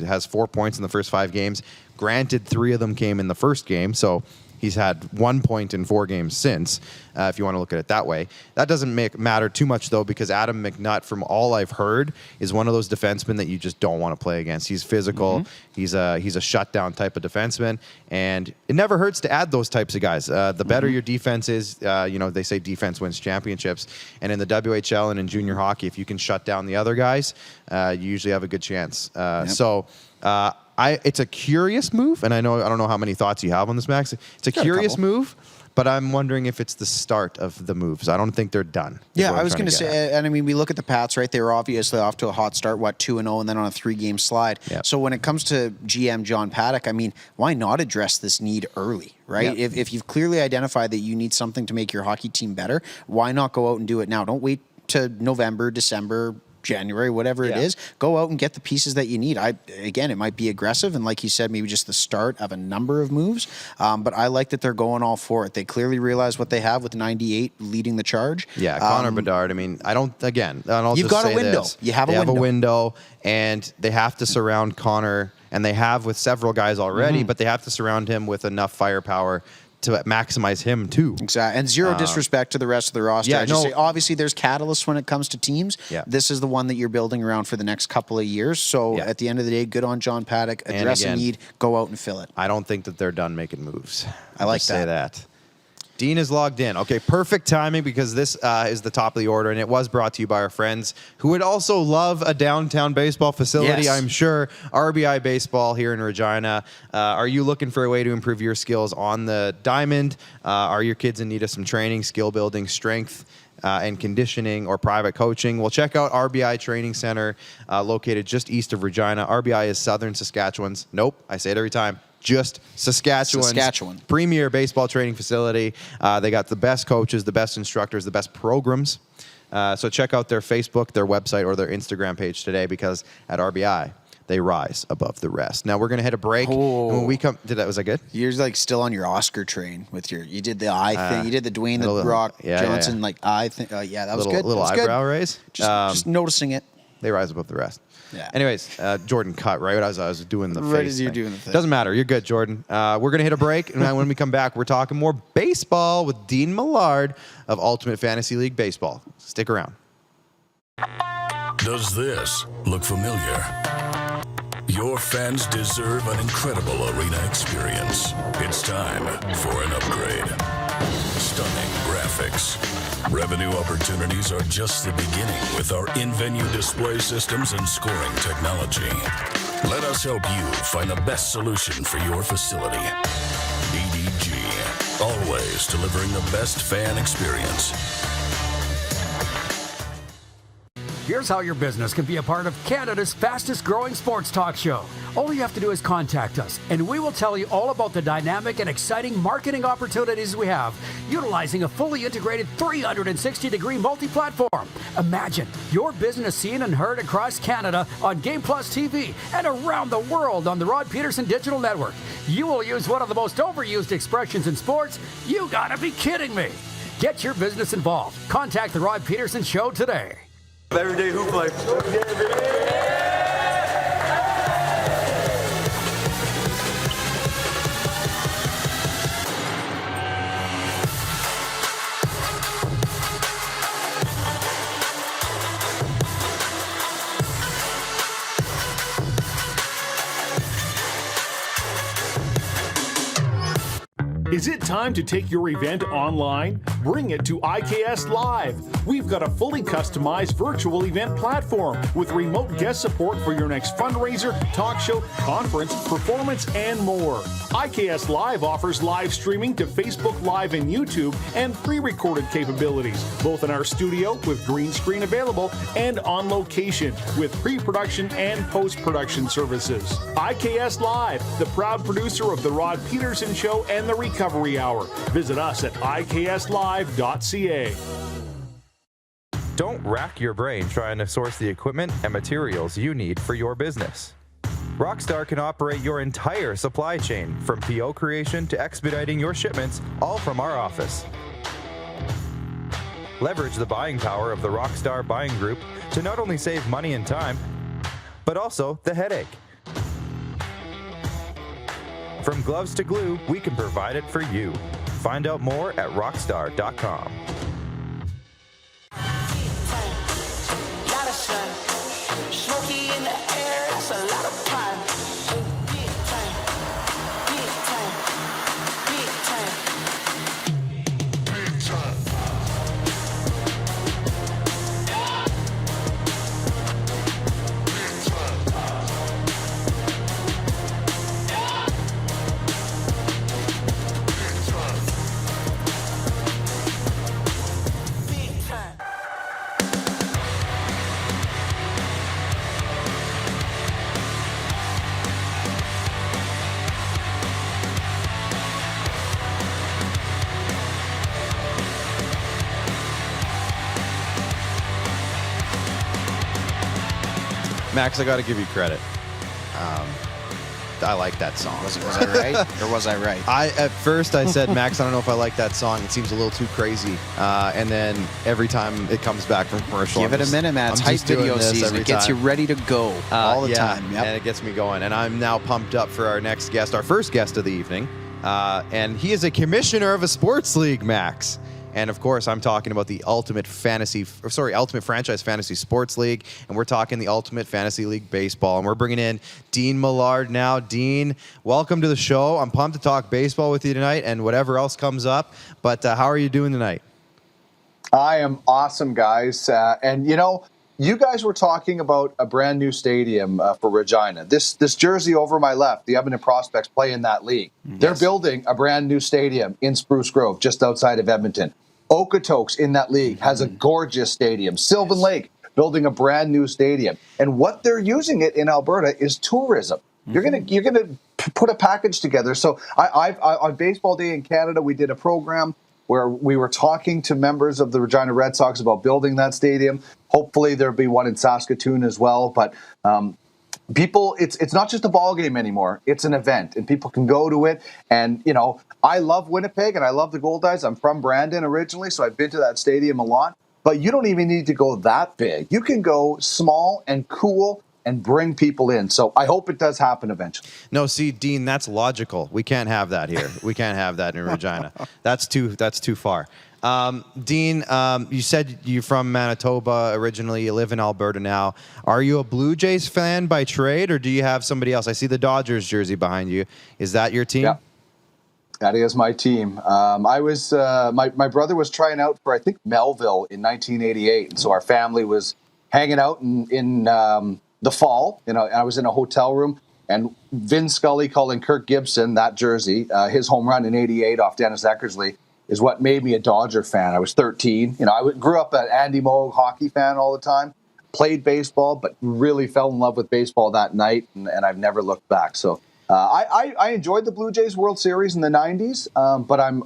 has 4 points in the first 5 games. Granted, 3 of them came in the first game, so he's had 1 point in 4 games since, if you want to look at it that way. That doesn't matter too much, though, because Adam McNutt, from all I've heard, is one of those defensemen that you just don't want to play against. He's physical. He's a shutdown type of defenseman, and it never hurts to add those types of guys. The better your defense is, they say defense wins championships, and in the WHL and in junior hockey, if you can shut down the other guys, you usually have a good chance. It's a curious move, and I don't know how many thoughts you have on this, Max. It's a curious move, but I'm wondering if it's the start of the moves. I don't think they're done. Yeah, I was going to say, and I mean, we look at the Pats, right? They were obviously off to a hot start, 2-0, and then on a 3-game slide. Yep. So when it comes to GM John Paddock, I mean, why not address this need early, right? Yep. If you've clearly identified that you need something to make your hockey team better, why not go out and do it now? Don't wait to November, December, January, whatever it is, go out and get the pieces that you need. Again, it might be aggressive, and like you said, maybe just the start of a number of moves, but I like that they're going all for it. They clearly realize what they have with 98 leading the charge. Yeah, Connor Bedard, I mean, you've got a window. You have a window, and they have to surround Connor, and they have with several guys already, but they have to surround him with enough firepower to maximize him too. Exactly. And zero disrespect to the rest of the roster. Yeah, I just say, obviously, there's catalysts when it comes to teams. Yeah. This is the one that you're building around for the next couple of years. So at the end of the day, good on John Paddock. Address a need, go out and fill it. I don't think that they're done making moves. I like Just say that. Dean is logged in. Okay, perfect timing because this is the top of the order, and it was brought to you by our friends who would also love a downtown baseball facility, Yes. I'm sure. RBI Baseball here in Regina. Are you looking for a way to improve your skills on the diamond? Are your kids in need of some training, skill building, strength, and conditioning, or private coaching? Well, check out RBI Training Center, located just east of Regina. RBI is Southern Saskatchewan's. Nope, I say it every time. Just Saskatchewan. Premier baseball training facility. They got the best coaches, the best instructors, the best programs. So check out their Facebook, their website, or their Instagram page today, because at RBI, they rise above the rest. Now we're going to hit a break. And when we come, was that good? You're like still on your Oscar train with you did the eye thing. You did the Dwayne the Rock Johnson like eye thing. That was good. Little eyebrow raise. Just noticing it. They rise above the rest. Yeah. Anyways, Jordan cut right as I was doing the right face as you're thing. doing the thing. Doesn't matter. You're good, Jordan. We're going to hit a break, and when we come back, we're talking more baseball with Dean Millard of Ultimate Fantasy League Baseball. Stick around. Does this look familiar? Your fans deserve an incredible arena experience. It's time for an upgrade. Stunning graphics. Revenue opportunities are just the beginning with our in-venue display systems and scoring technology. Let us help you find the best solution for your facility. DDG, always delivering the best fan experience. Here's how your business can be a part of Canada's fastest growing sports talk show. All you have to do is contact us, and we will tell you all about the dynamic and exciting marketing opportunities we have, utilizing a fully integrated 360-degree multi-platform. Imagine your business seen and heard across Canada on Game Plus TV and around the world on the Rod Peterson Digital Network. You will use one of the most overused expressions in sports. You gotta be kidding me. Get your business involved. Contact the Rod Peterson Show today. Everyday Hooplife. Is it time to take your event online? Bring it to IKS Live. We've got a fully customized virtual event platform with remote guest support for your next fundraiser, talk show, conference, performance, and more. IKS Live offers live streaming to Facebook Live and YouTube and pre-recorded capabilities, both in our studio with green screen available and on location with pre-production and post-production services. IKS Live, the proud producer of The Rod Peterson Show and The Recovery Hour. Visit us at ikslive.ca. Don't rack your brain trying to source the equipment and materials you need for your business. Rockstar can operate your entire supply chain, from PO creation to expediting your shipments, all from our office. Leverage the buying power of the Rockstar buying group to not only save money and time, but also the headache. From gloves to glue, we can provide it for you. Find out more at rockstar.com. Lot of sun, smoky in the air, it's a lot of fun. Big time, big time, big time, big time. Max, I got to give you credit. I like that song. Was I right? Or was I right? At first I said, Max, I don't know if I like that song. It seems a little too crazy. And then every time it comes back from commercial, Give it a minute, man. It's hype video season. It gets you ready to go all the time. Yep. And it gets me going. And I'm now pumped up for our next guest, our first guest of the evening. and he is a commissioner of a sports league, Max. And of course, I'm talking about the Ultimate Franchise Fantasy Sports League, and we're talking the Ultimate Fantasy League Baseball. And we're bringing in Dean Millard now. Dean, welcome to the show. I'm pumped to talk baseball with you tonight and whatever else comes up. But how are you doing tonight? I am awesome, guys. And you guys were talking about a brand new stadium for Regina. This jersey over my left, the Edmonton Prospects play in that league. Yes. They're building a brand new stadium in Spruce Grove, just outside of Edmonton. Okotoks in that league has a gorgeous stadium. Sylvan Lake building a brand new stadium. And what they're using it in Alberta is tourism. You're gonna put a package together. So on Baseball Day in Canada, we did a program where we were talking to members of the Regina Red Sox about building that stadium. Hopefully there'll be one in Saskatoon as well. But people, it's not just a ball game anymore. It's an event, and people can go to it. And, I love Winnipeg, and I love the Gold Eyes. I'm from Brandon originally, so I've been to that stadium a lot. But you don't even need to go that big. You can go small and cool and bring people in. So I hope it does happen eventually. No, see, Dean, that's logical. We can't have that here. We can't have that in Regina. That's too far. Dean, you said you're from Manitoba originally. You live in Alberta now. Are you a Blue Jays fan by trade, or do you have somebody else? I see the Dodgers jersey behind you. Is that your team? Yeah, that is my team. I was my brother was trying out for, I think, Melville in 1988, and so our family was hanging out in the fall. I was in a hotel room, and Vin Scully calling Kirk Gibson that jersey, his home run in '88 off Dennis Eckersley, is what made me a Dodger fan. I was 13. I grew up an Andy Moog hockey fan all the time, played baseball, but really fell in love with baseball that night, and I've never looked back. So I enjoyed the Blue Jays World Series in the 90s, but I'm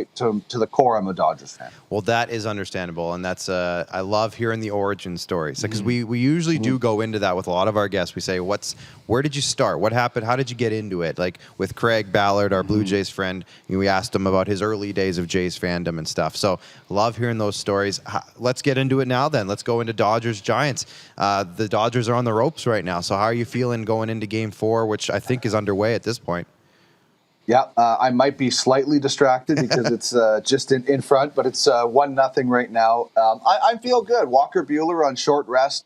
to the core, I'm a Dodgers fan. Well, that is understandable, and that's I love hearing the origin stories, because we usually do go into that with a lot of our guests. We say, where did you start? What happened? How did you get into it? Like with Craig Ballard, our Blue Jays friend, we asked him about his early days of Jays fandom and stuff. So love hearing those stories. Let's get into it now then. Let's go into Dodgers Giants. The Dodgers are on the ropes right now. So how are you feeling going into Game 4, which I think is underway at this point? Yeah, I might be slightly distracted because it's just in front, but it's 1-0 right now. I feel good. Walker Buehler on short rest.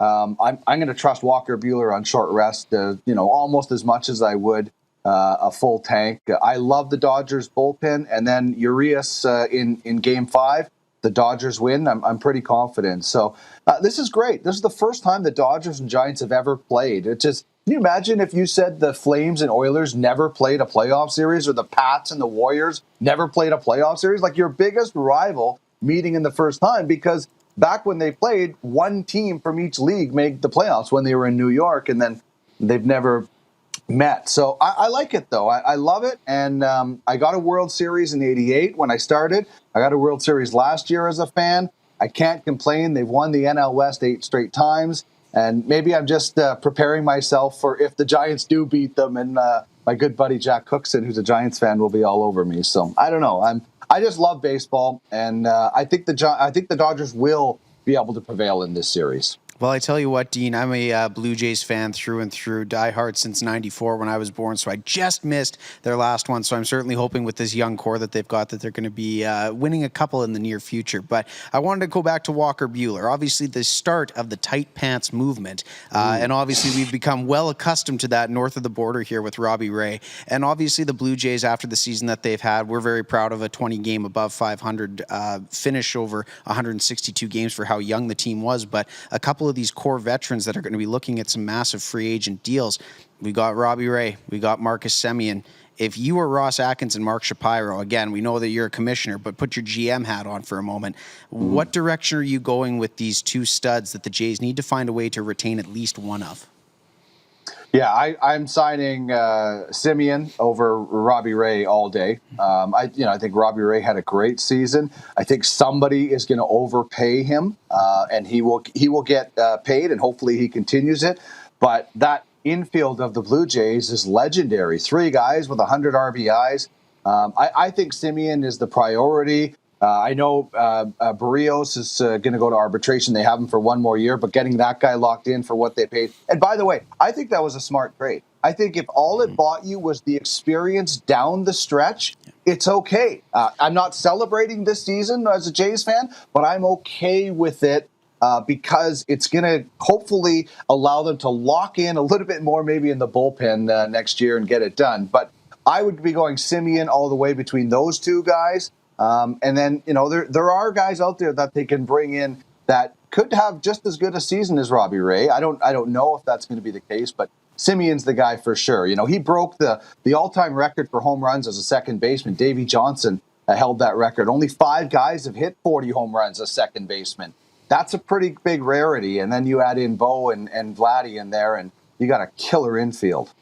I'm going to trust Walker Buehler on short rest, almost as much as I would a full tank. I love the Dodgers bullpen, and then Urias in Game 5. The Dodgers win. I'm pretty confident. So this is great. This is the first time the Dodgers and Giants have ever played. Can you imagine if you said the Flames and Oilers never played a playoff series, or the Pats and the Warriors never played a playoff series? Like your biggest rival meeting in the first time, because back when they played, one team from each league made the playoffs when they were in New York, and then they've never met. So I like it, though. I love it. And I got a World Series in '88 when I started. I got a World Series last year as a fan. I can't complain. They've won the NL West 8 straight times. And maybe I'm just preparing myself for if the Giants do beat them, and my good buddy Jack Cookson, who's a Giants fan, will be all over me. So I don't know. I just love baseball, and I think the Dodgers will be able to prevail in this series. Well, I tell you what, Dean, I'm a Blue Jays fan through and through, diehard since '94 when I was born, so I just missed their last one. So I'm certainly hoping with this young core that they've got that they're going to be winning a couple in the near future. But I wanted to go back to Walker Buehler. Obviously, the start of the tight pants movement, and obviously we've become well accustomed to that north of the border here with Robbie Ray. And obviously the Blue Jays, after the season that they've had, we're very proud of a 20-game above 500 finish over 162 games for how young the team was. But a couple of these core veterans that are going to be looking at some massive free agent deals. We got Robbie Ray. We got Marcus Semien. If you were Ross Atkins and Mark Shapiro, again, we know that you're a commissioner, but put your GM hat on for a moment. What direction are you going with these two studs that the Jays need to find a way to retain at least one of? Yeah, I'm signing Semien over Robbie Ray all day. I think Robbie Ray had a great season. I think somebody is going to overpay him, and he will get paid, and hopefully he continues it. But that infield of the Blue Jays is legendary. 3 guys with 100 RBIs. I think Semien is the priority. I know Barrios is going to go to arbitration. They have him for one more year, but getting that guy locked in for what they paid. And by the way, I think that was a smart trade. I think if all it bought you was the experience down the stretch, it's okay. I'm not celebrating this season as a Jays fan, but I'm okay with it because it's going to hopefully allow them to lock in a little bit more maybe in the bullpen next year and get it done. But I would be going Simeon all the way between those two guys. And then, there are guys out there that they can bring in that could have just as good a season as Robbie Ray. I don't know if that's going to be the case, but Simeon's the guy for sure. He broke the all-time record for home runs as a second baseman. Davey Johnson held that record. Only 5 guys have hit 40 home runs as second baseman. That's a pretty big rarity. And then you add in Bo and Vladdy in there, and you got a killer infield.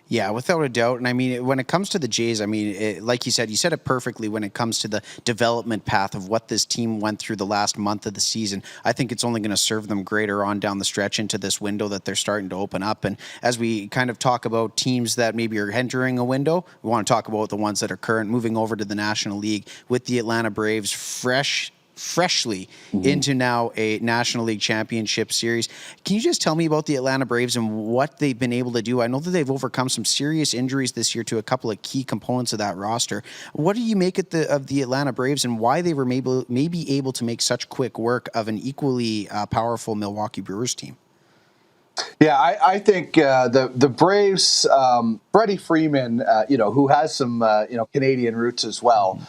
Yeah, without a doubt. And I mean, when it comes to the Jays, I mean, like you said it perfectly when it comes to the development path of what this team went through the last month of the season. I think it's only going to serve them greater on down the stretch into this window that they're starting to open up. And as we kind of talk about teams that maybe are entering a window, we want to talk about the ones that are current, moving over to the National League with the Atlanta Braves freshly into now a National League Championship Series. Can you just tell me about the Atlanta Braves and what they've been able to do? I know that they've overcome some serious injuries this year to a couple of key components of that roster. What do you make of the Atlanta Braves and why they were maybe able to make such quick work of an equally powerful Milwaukee Brewers team? Yeah, I think the Braves, Freddie Freeman, who has some Canadian roots as well,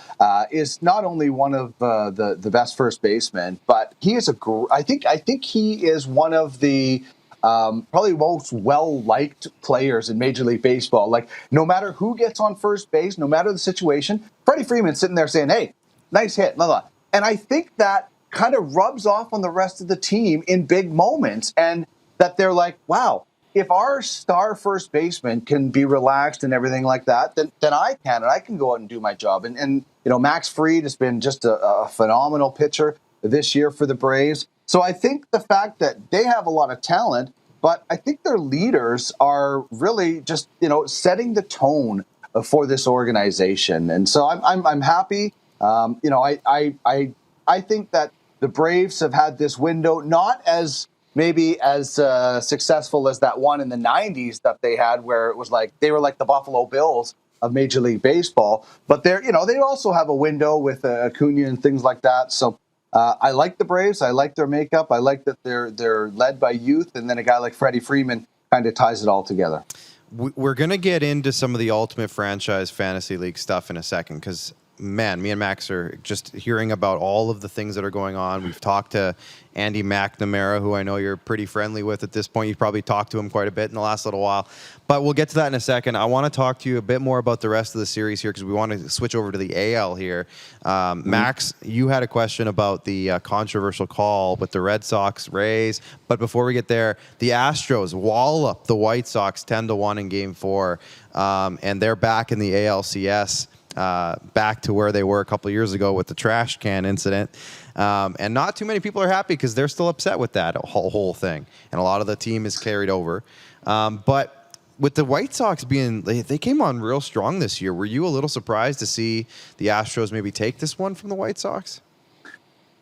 is not only one of the best first basemen, but he is I think he is one of the probably most well-liked players in Major League Baseball. Like, no matter who gets on first base, no matter the situation, Freddie Freeman's sitting there saying, "Hey, nice hit," blah, blah. And I think that kind of rubs off on the rest of the team in big moments, and that they're like, wow, if our star first baseman can be relaxed and everything like that, then I can, and I can go out and do my job. And Max Fried has been just a phenomenal pitcher this year for the Braves. So I think the fact that they have a lot of talent, but I think their leaders are really just, setting the tone for this organization. And so I'm happy. I think that the Braves have had this window, not as maybe as successful as that one in the 90s that they had, where it was like they were like the Buffalo Bills of Major League Baseball. But they also have a window with Acuna and things like that. So I like the Braves. I like their makeup. I like that they're led by youth, and then a guy like Freddie Freeman kind of ties it all together. We're going to get into some of the Ultimate Franchise Fantasy League stuff in a second, because man, me and Max are just hearing about all of the things that are going on. We've talked to Andy McNamara, who I know you're pretty friendly with at this point. You've probably talked to him quite a bit in the last little while. But we'll get to that in a second. I want to talk to you a bit more about the rest of the series here, because we want to switch over to the AL here. Max, you had a question about the controversial call with the Red Sox Rays. But before we get there, the Astros wallop the White Sox 10-1 in Game 4. And they're back in the ALCS. Back to where they were a couple years ago with the trash can incident. And not too many people are happy because they're still upset with that whole thing. And a lot of the team is carried over. But with the White Sox they came on real strong this year. Were you a little surprised to see the Astros maybe take this one from the White Sox?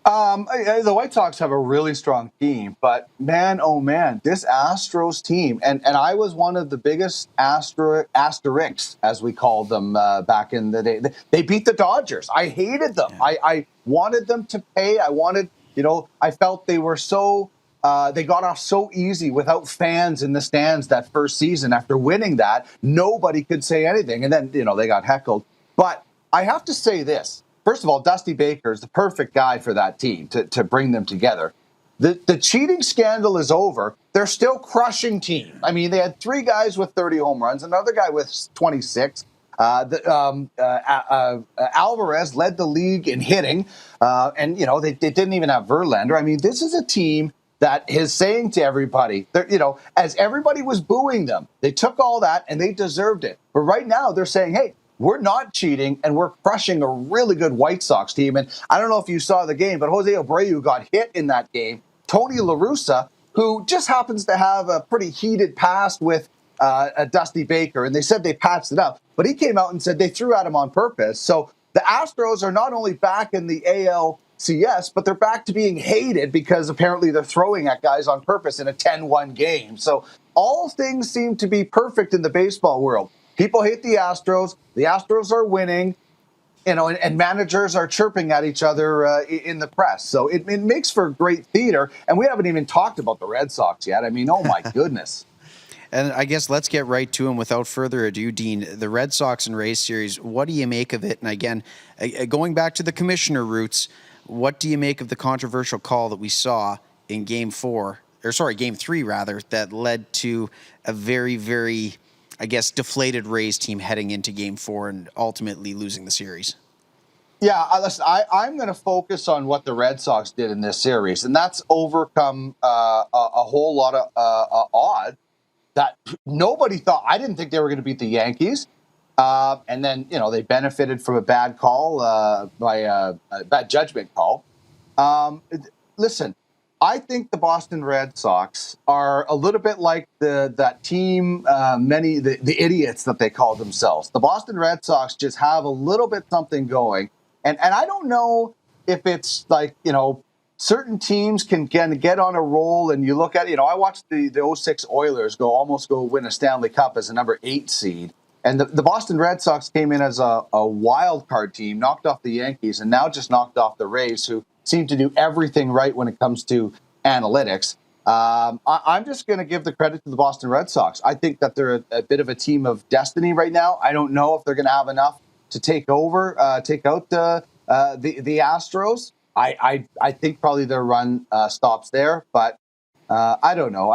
The White Sox have a really strong team, but man, oh man, this Astros team, and I was one of the biggest asterisks, as we called them back in the day. They beat the Dodgers. I hated them. Yeah. I wanted them to pay. I felt they were so, they got off so easy without fans in the stands that first season. After winning that, nobody could say anything. And then, they got heckled. But I have to say this. First of all, Dusty Baker is the perfect guy for that team to bring them together. The cheating scandal is over. They're still crushing team. I mean, they had 3 guys with 30 home runs, another guy with 26. Alvarez led the league in hitting, and they didn't even have Verlander. I mean, this is a team that is saying to everybody, as everybody was booing them, they took all that and they deserved it. But right now they're saying, hey, we're not cheating, and we're crushing a really good White Sox team. And I don't know if you saw the game, but Jose Abreu got hit in that game. Tony La Russa, who just happens to have a pretty heated past with a Dusty Baker, and they said they patched it up. But he came out and said they threw at him on purpose. So the Astros are not only back in the ALCS, but they're back to being hated because apparently they're throwing at guys on purpose in a 10-1 game. So all things seem to be perfect in the baseball world. People hate the Astros. The Astros are winning. And managers are chirping at each other in the press. So it makes for great theater. And we haven't even talked about the Red Sox yet. I mean, oh, my goodness. And I guess let's get right to him without further ado, Dean. The Red Sox and Rays series, what do you make of it? And again, going back to the commissioner roots, what do you make of the controversial call that we saw in Game 3, that led to a very, very, I guess, deflated Rays team heading into Game 4 and ultimately losing the series? Yeah, listen, I'm going to focus on what the Red Sox did in this series, and that's overcome a whole lot of odds that nobody thought. I didn't think they were going to beat the Yankees. And then, they benefited from a bad call, by a bad judgment call. Listen, I think the Boston Red Sox are a little bit like that team, the idiots that they call themselves. The Boston Red Sox just have a little bit something going. And I don't know if it's like, certain teams can get on a roll, and you look at, I watched the 06 Oilers almost go win a Stanley Cup as a number 8 seed. And the Boston Red Sox came in as a wild card team, knocked off the Yankees, and now just knocked off the Rays, who seem to do everything right when it comes to analytics. I'm just going to give the credit to the Boston Red Sox. I think that they're a bit of a team of destiny right now. I don't know if they're going to have enough to take out the Astros. I think probably their run stops there, but I don't know.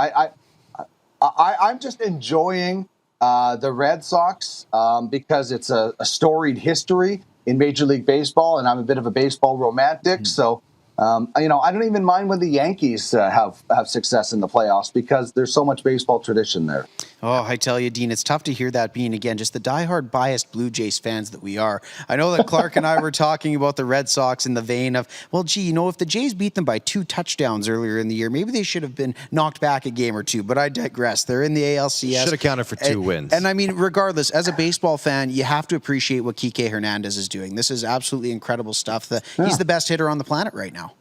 I'm just enjoying the Red Sox because it's a storied history in Major League Baseball, and I'm a bit of a baseball romantic. So, I don't even mind when the Yankees have success in the playoffs because there's so much baseball tradition there. Oh, I tell you, Dean, it's tough to hear that being, again, just the diehard biased Blue Jays fans that we are. I know that Clark and I were talking about the Red Sox in the vein of, well, gee, if the Jays beat them by 2 touchdowns earlier in the year, maybe they should have been knocked back a game or two, but I digress. They're in the ALCS. Should have counted for 2 wins. And I mean, regardless, as a baseball fan, you have to appreciate what Kike Hernandez is doing. This is absolutely incredible stuff. He's the best hitter on the planet right now.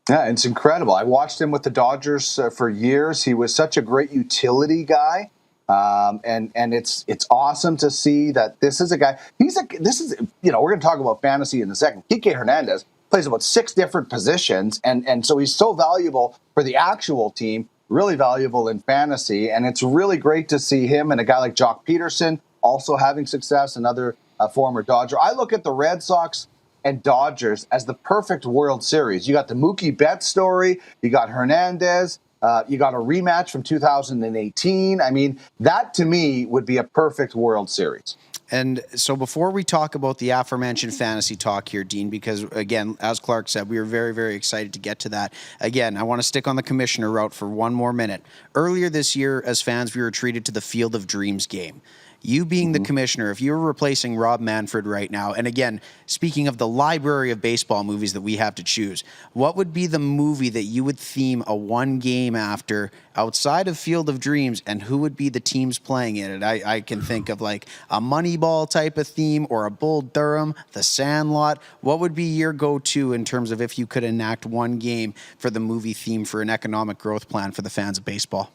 Yeah, it's incredible. I watched him with the Dodgers for years. He was such a great utility guy. And it's awesome to see that this is a guy. We're going to talk about fantasy in a second. Kike Hernandez plays about 6 different positions, and so he's so valuable for the actual team, really valuable in fantasy. And it's really great to see him and a guy like Jock Peterson also having success, another former Dodger. I look at the Red Sox and Dodgers as the perfect World Series. You got the Mookie Betts story, you got Hernandez. You got a rematch from 2018. I mean, that to me would be a perfect World Series. And so before we talk about the aforementioned fantasy talk here, Dean, because again, as Clark said, we are very, very excited to get to that. Again, I want to stick on the commissioner route for one more minute. Earlier this year, as fans, we were treated to the Field of Dreams game. You being the commissioner, if you were replacing Rob Manfred right now, and again, speaking of the library of baseball movies that we have to choose, what would be the movie that you would theme a one game after outside of Field of Dreams, and who would be the teams playing in it? I can think of like a Moneyball type of theme or a Bull Durham, The Sandlot. What would be your go-to in terms of if you could enact one game for the movie theme for an economic growth plan for the fans of baseball?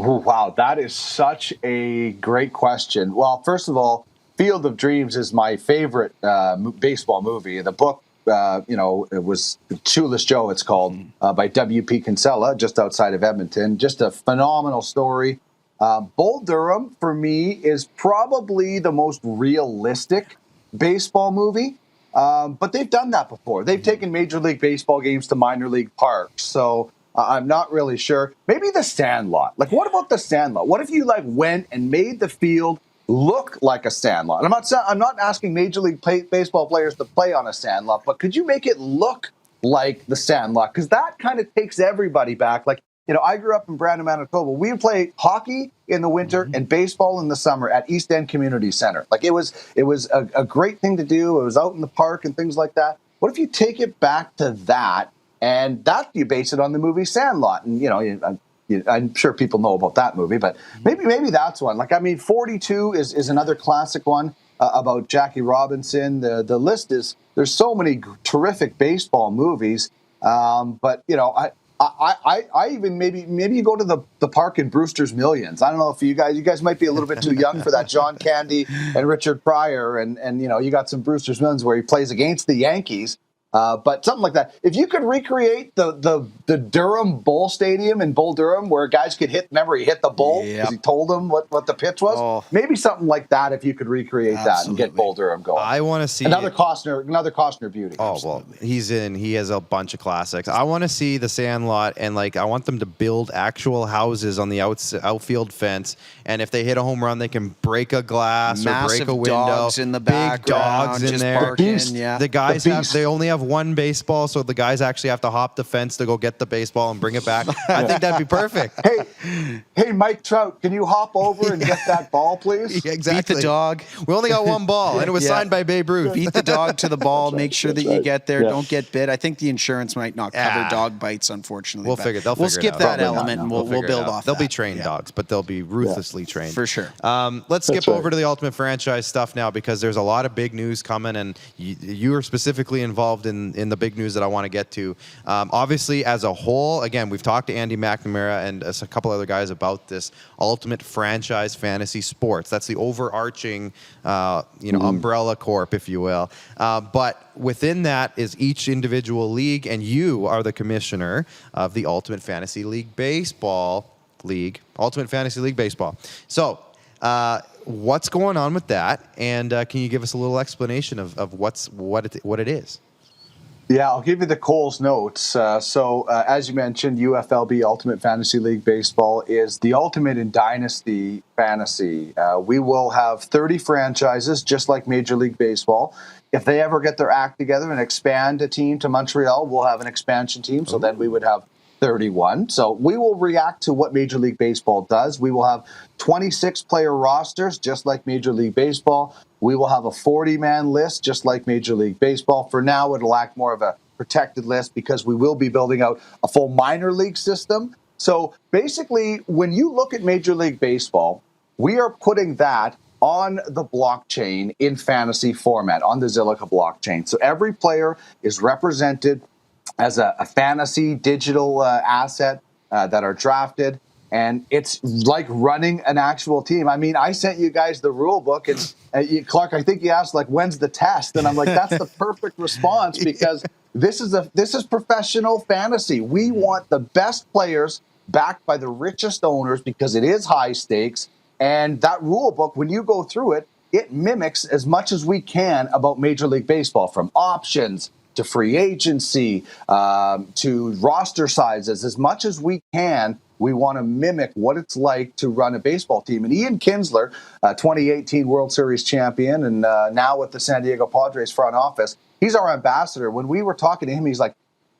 Ooh, wow, that is such a great question. Well, first of all, Field of Dreams is my favorite baseball movie. The book, it was Shoeless Joe, it's called, by W.P. Kinsella, just outside of Edmonton. Just a phenomenal story. Bull Durham, for me, is probably the most realistic baseball movie. But they've done that before. They've taken Major League Baseball games to minor league parks. So I'm not really sure. Maybe The Sandlot. Like, what about The Sandlot? What if you went and made the field look like a sandlot? I'm not asking Major League Baseball players to play on a sandlot, but could you make it look like the Sandlot? Because that kind of takes everybody back. I grew up in Brandon, Manitoba. We would play hockey in the winter and baseball in the summer at East End Community Center. It was a great thing to do. It was out in the park and things like that. What if you take it back to that? And that you base it on the movie Sandlot. And, I'm sure people know about that movie, but maybe that's one. 42 is another classic one. about Jackie Robinson. The list is, there's so many terrific baseball movies. But I even maybe you go to the park in Brewster's Millions. I don't know if you guys might be a little bit too young for that. John Candy and Richard Pryor, and you got some Brewster's Millions where he plays against the Yankees. But something like that. If you could recreate the Durham Bull Stadium in Bull Durham, where guys could hit, remember he hit the bull because he told them what the pitch was. Maybe something like that. If you could recreate that and get Bull Durham going, I want to see another Costner beauty. Oh well, he has a bunch of classics. I want to see the Sandlot, and I want them to build actual houses on the outfield fence. And if they hit a home run, they can break a glass or break a window. Dogs in the back, big dogs in there. The guys they only have one baseball, so the guys actually have to hop the fence to go get the baseball and bring it back. I think that'd be perfect. Hey, Mike Trout, can you hop over and get that ball, please? Yeah, exactly. Beat the dog. We only got one ball, and it was signed by Babe Ruth. Beat the dog to the ball. Make sure that you get there. Don't get bit. I think the insurance might not cover dog bites, unfortunately. We'll figure. They'll we'll figure skip it that out. element, and we'll build off. They'll that. be trained dogs, but they'll be ruthlessly trained for sure. Let's skip over to the Ultimate Franchise stuff now, because there's a lot of big news coming, and you are specifically involved in the big news that I want to get to. Obviously, as a whole, again, we've talked to Andy McNamara and a couple other guys about this Ultimate Franchise Fantasy Sports. That's the overarching, umbrella corp, if you will. But within that is each individual league, and you are the commissioner of the Ultimate Fantasy League Baseball League. Ultimate Fantasy League Baseball. So, what's going on with that? And can you give us a little explanation of what it is? Yeah, I'll give you the Coles notes. As you mentioned, UFLB Ultimate Fantasy League Baseball is the ultimate in dynasty fantasy. We will have 30 franchises, just like Major League Baseball. If they ever get their act together and expand a team to Montreal, we'll have an expansion team. So then we would have 31. So we will react to what Major League Baseball does. We will have 26 player rosters, just like Major League Baseball. We will have a 40-man list, just like Major League Baseball. For now, it'll act more of a protected list because we will be building out a full minor league system. So basically, when you look at Major League Baseball, we are putting that on the blockchain in fantasy format, on the Zilliqa blockchain. So every player is represented as a fantasy digital asset that are drafted. And it's like running an actual team. I mean, I sent you guys the rule book, and Clark, I think you asked, when's the test? And I'm like, that's the perfect response, because this is professional fantasy. We want the best players backed by the richest owners, because it is high stakes. And that rule book, when you go through it, it mimics as much as we can about Major League Baseball, from options to free agency to roster sizes. As much as we can, we want to mimic what it's like to run a baseball team. And Ian Kinsler, 2018 World Series champion, and now with the San Diego Padres front office, he's our ambassador. When we were talking to him, he's like,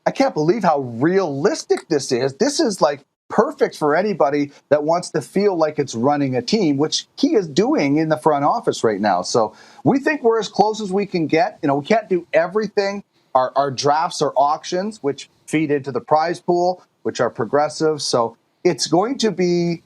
I can't believe how realistic this is. This is perfect for anybody that wants to feel like it's running a team, which he is doing in the front office right now. So we think we're as close as we can get. We can't do everything. Our drafts are auctions, which feed into the prize pool, which are progressive. So it's going to be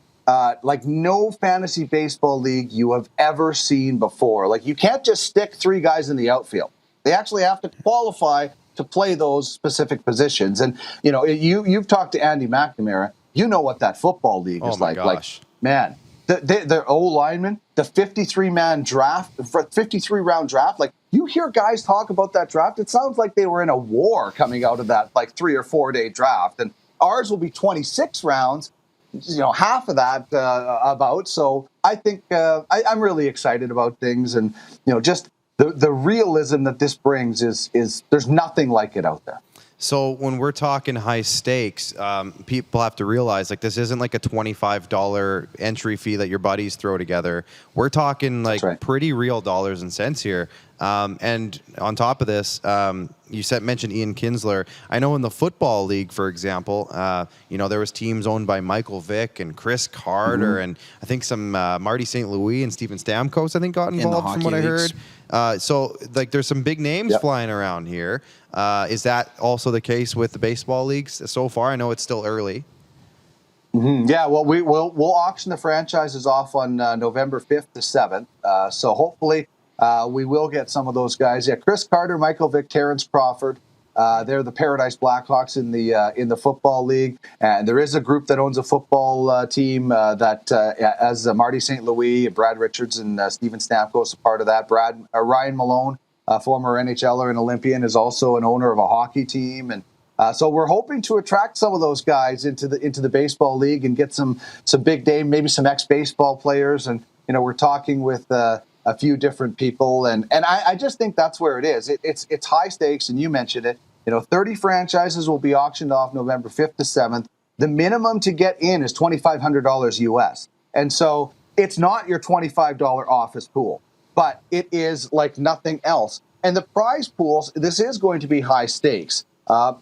like no fantasy baseball league you have ever seen before. You can't just stick 3 guys in the outfield. They actually have to qualify to play those specific positions. And, you've talked to Andy McNamara. You know what that football league is like. Gosh. Man, the O-linemen, the 53-man draft, 53-round draft, you hear guys talk about that draft, it sounds like they were in a war coming out of that 3 or 4 day draft. And ours will be 26 rounds, half of that about. So I think I'm really excited about things, and just the realism that this brings is there's nothing like it out there. So when we're talking high stakes, people have to realize this isn't like a $25 entry fee that your buddies throw together. We're talking pretty real dollars and cents here. And on top of this, you mentioned Ian Kinsler. I know in the football league, for example, there was teams owned by Michael Vick and Chris Carter, and I think some Marty St. Louis and Steven Stamkos, I think, got involved from what I heard. So there's some big names flying around here. Is that also the case with the baseball leagues so far? I know it's still early. Mm-hmm. Yeah, well, we'll auction the franchises off on November 5th to 7th. So hopefully We will get some of those guys. Yeah, Chris Carter, Michael Vick, Terrence Crawford. They're the Paradise Blackhawks in the football league, and there is a group that owns a football team that as Marty St. Louis, Brad Richards, and Steven Stamkos a part of that. Ryan Malone, former NHLer and Olympian, is also an owner of a hockey team, and so we're hoping to attract some of those guys into the baseball league and get some big name, maybe some ex-baseball players, and we're talking with a few different people, and I just think that's where it is. It's high stakes, and you mentioned it. 30 franchises will be auctioned off November 5th to 7th. The minimum to get in is $2,500 US, and so it's not your $25 office pool, but it is like nothing else. And the prize pools, this is going to be high stakes.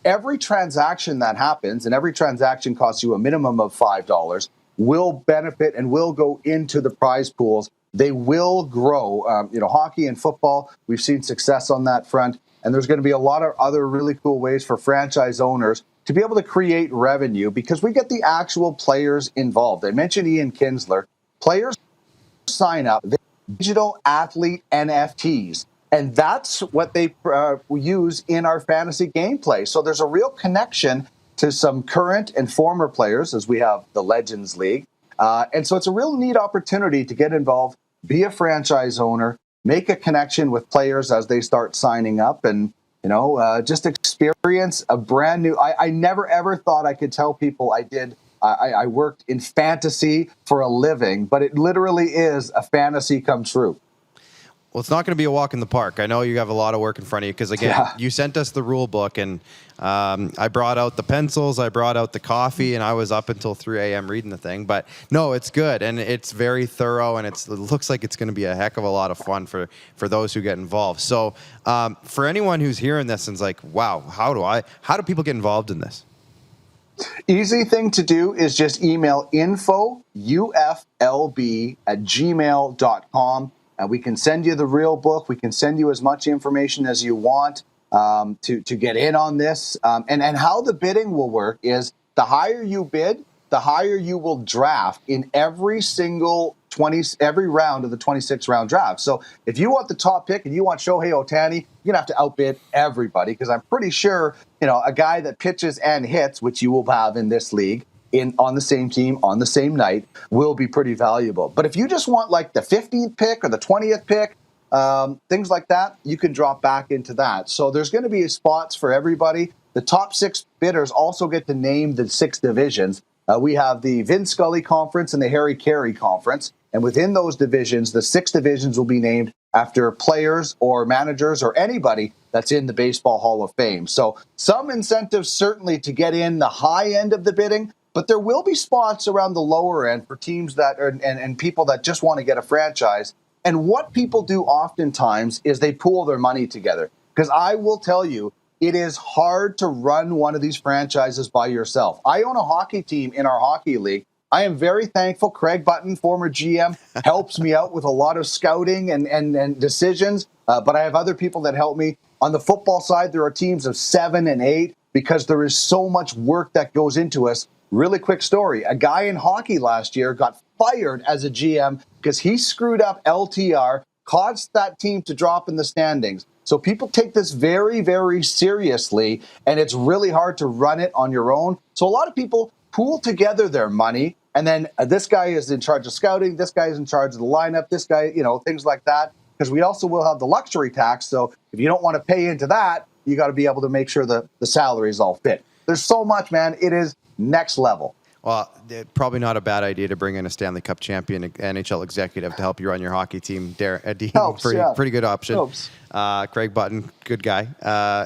Every transaction that happens, and every transaction costs you a minimum of $5, will benefit and will go into the prize pools. They will grow. Hockey and football, we've seen success on that front. And there's going to be a lot of other really cool ways for franchise owners to be able to create revenue because we get the actual players involved. I mentioned Ian Kinsler. Players sign up, digital athlete NFTs. And that's what they use in our fantasy gameplay. So there's a real connection to some current and former players, as we have the Legends League. And so it's a real neat opportunity to get involved, be a franchise owner, make a connection with players as they start signing up, and just experience a brand new. I never ever thought I could tell people I worked in fantasy for a living, but it literally is a fantasy come true. Well, it's not going to be a walk in the park. I know you have a lot of work in front of you because, again, you sent us the rule book, and I brought out the pencils, I brought out the coffee, and I was up until 3 a.m. reading the thing. But, no, it's good, and it's very thorough, and it looks like it's going to be a heck of a lot of fun for those who get involved. So for anyone who's hearing this and is like, wow, how do people get involved in this? Easy thing to do is just email info@uflb@gmail.com. And we can send you the real book. We can send you as much information as you want to get in on this. And how the bidding will work is the higher you bid, the higher you will draft in every round of the 26-round draft. So if you want the top pick and you want Shohei Ohtani, you're going to have to outbid everybody because I'm pretty sure, a guy that pitches and hits, which you will have in this league, on the same team on the same night, will be pretty valuable. But if you just want like the 15th pick or the 20th pick, things like that, you can drop back into that. So there's going to be spots for everybody. The top 6 bidders also get to name the 6 divisions. We have the Vin Scully Conference and the Harry Carey Conference. And within those divisions, the 6 divisions will be named after players or managers or anybody that's in the Baseball Hall of Fame. So some incentives certainly to get in the high end of the bidding, but there will be spots around the lower end for teams that are, and people that just want to get a franchise. And what people do oftentimes is they pool their money together. Because I will tell you, it is hard to run one of these franchises by yourself. I own a hockey team in our hockey league. I am very thankful. Craig Button, former GM, helps me out with a lot of scouting and decisions. But I have other people that help me. On the football side, there are teams of 7 and 8 because there is so much work that goes into us. Really quick story. A guy in hockey last year got fired as a GM because he screwed up LTR, caused that team to drop in the standings. So people take this very, very seriously, and it's really hard to run it on your own. So a lot of people pool together their money, and then this guy is in charge of scouting, this guy is in charge of the lineup, this guy, things like that. Because we also will have the luxury tax. So if you don't want to pay into that, you got to be able to make sure the salaries all fit. There's so much, man. It is next level. Well, probably not a bad idea to bring in a Stanley Cup champion NHL executive to help you run your hockey team. Dean, helps, pretty good option. Helps. Craig Button, good guy.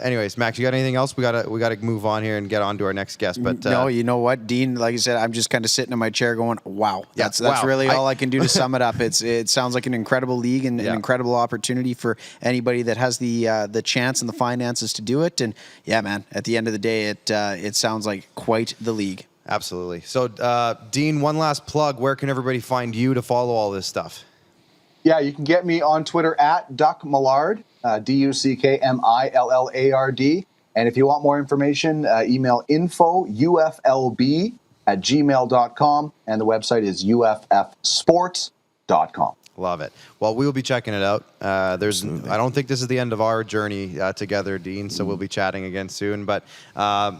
Anyways, Max, you got anything else? We gotta move on here and get on to our next guest. But no, you know what, Dean? Like I said, I'm just kind of sitting in my chair going, "Wow, that's wow. really all I can do to sum it up." It sounds like an incredible league and an incredible opportunity for anybody that has the chance and the finances to do it. And yeah, man, at the end of the day, it sounds like quite the league. Absolutely. So, Dean, one last plug. Where can everybody find you to follow all this stuff? Yeah, you can get me on Twitter at Duck Millard, DuckMillard. And if you want more information, email info@uflb@gmail.com. And the website is uffsports.com. Love it. Well, we will be checking it out. I don't think this is the end of our journey together, Dean, so we'll be chatting again soon. But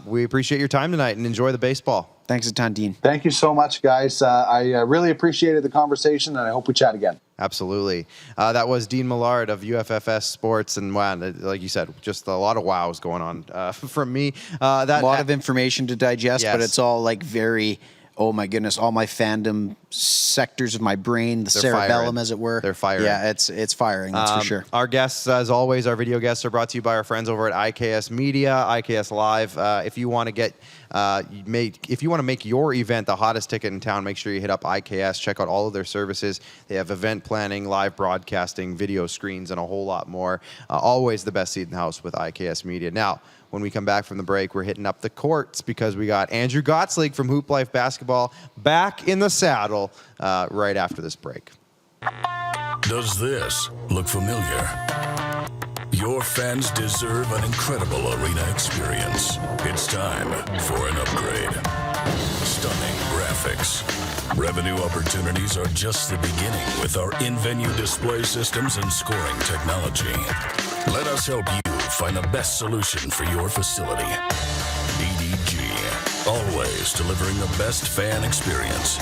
we appreciate your time tonight and enjoy the baseball. Thanks a ton, Dean. Thank you so much, guys. I really appreciated the conversation, and I hope we chat again. Absolutely. That was Dean Millard of UFFS Sports. And wow, like you said, just a lot of wows going on from me. A lot of information to digest, yes. but it's all like very... Oh my goodness! All my fandom sectors of my brain, the cerebellum, as it were. They're firing. Yeah, it's firing. That's for sure. Our guests, as always, our video guests are brought to you by our friends over at IKS Media, IKS Live. If you want to make your event the hottest ticket in town, make sure you hit up IKS. Check out all of their services. They have event planning, live broadcasting, video screens, and a whole lot more. Always the best seat in the house with IKS Media. Now, when we come back from the break, we're hitting up the courts because we got Andrew Gottselig from Hooplife Basketball back in the saddle right after this break. Does this look familiar? Your fans deserve an incredible arena experience. It's time for an upgrade. Stunning graphics. Revenue opportunities are just the beginning with our in-venue display systems and scoring technology. Let us help you find the best solution for your facility. EDG, always delivering the best fan experience.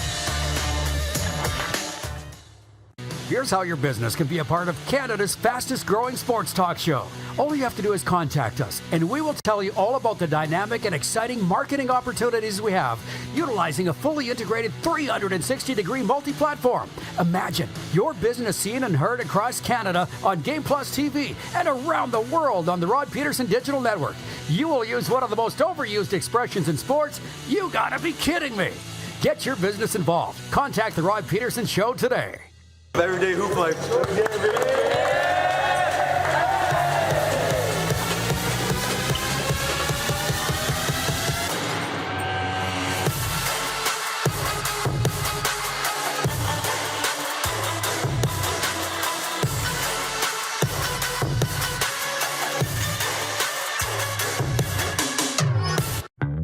Here's how your business can be a part of Canada's fastest growing sports talk show. All you have to do is contact us, and we will tell you all about the dynamic and exciting marketing opportunities we have, utilizing a fully integrated 360-degree multi-platform. Imagine your business seen and heard across Canada on Game Plus TV and around the world on the Rod Peterson Digital Network. You will use one of the most overused expressions in sports. You gotta be kidding me. Get your business involved. Contact the Rod Peterson Show today. Everyday Hooplife.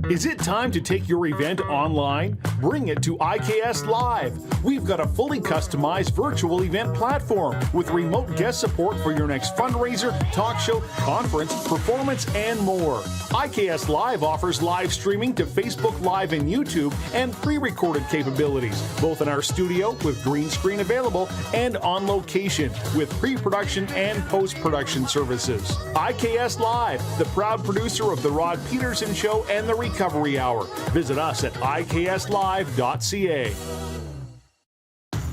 Is it time to take your event online? Bring it to IKS Live. We've got a fully customized virtual event platform with remote guest support for your next fundraiser, talk show, conference, performance, and more. IKS Live offers live streaming to Facebook Live and YouTube and pre-recorded capabilities, both in our studio with green screen available and on location with pre-production and post-production services. IKS Live, the proud producer of The Rod Peterson Show and The Recovery Hour. Visit us at ikslive.ca.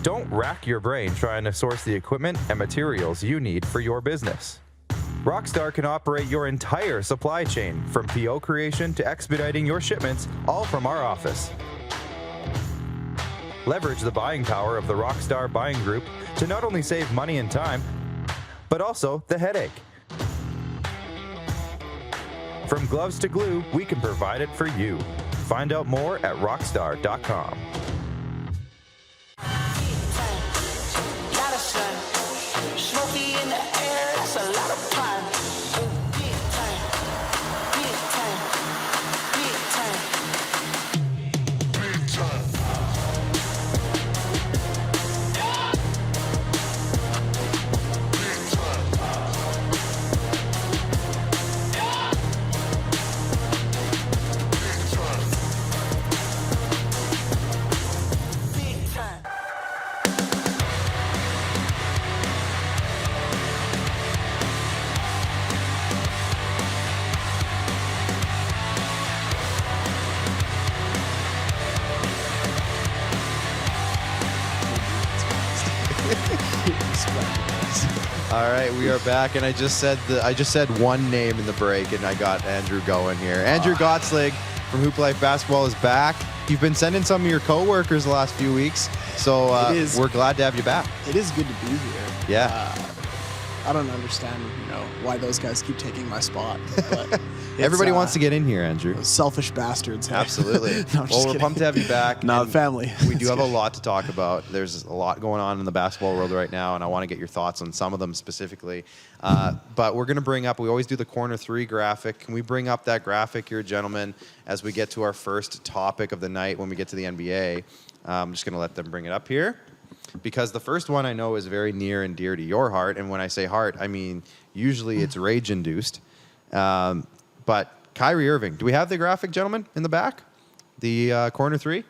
Don't rack your brain trying to source the equipment and materials you need for your business. Rockstar can operate your entire supply chain, from PO creation to expediting your shipments, all from our office. Leverage the buying power of the Rockstar buying group to not only save money and time, but also the headache. From gloves to glue, we can provide it for you. Find out more at rockstar.com. Smoky in the air, that's a lot of fun. Big time, big time, big time, big time. All right, we are back, and I just said one name in the break, and I got Andrew going here. Andrew Gottselig from Hooplife Basketball is back. You've been sending some of your coworkers the last few weeks, so we're glad to have you back. It is good to be here. Yeah. I don't understand, why those guys keep taking my spot. But Everybody wants to get in here, Andrew. Selfish bastards. Hey? Absolutely. No, well, we're pumped to have you back. No, and family. We do have a lot to talk about. There's a lot going on in the basketball world right now, and I want to get your thoughts on some of them specifically. But we're going to bring up, we always do the corner three graphic. Can we bring up that graphic here, gentlemen, as we get to our first topic of the night when we get to the NBA? I'm just going to let them bring it up here. because the first one I know is very near and dear to your heart. And when I say heart, I mean usually it's rage-induced. But Kyrie Irving, do we have the graphic, gentlemen, in the back? The corner three?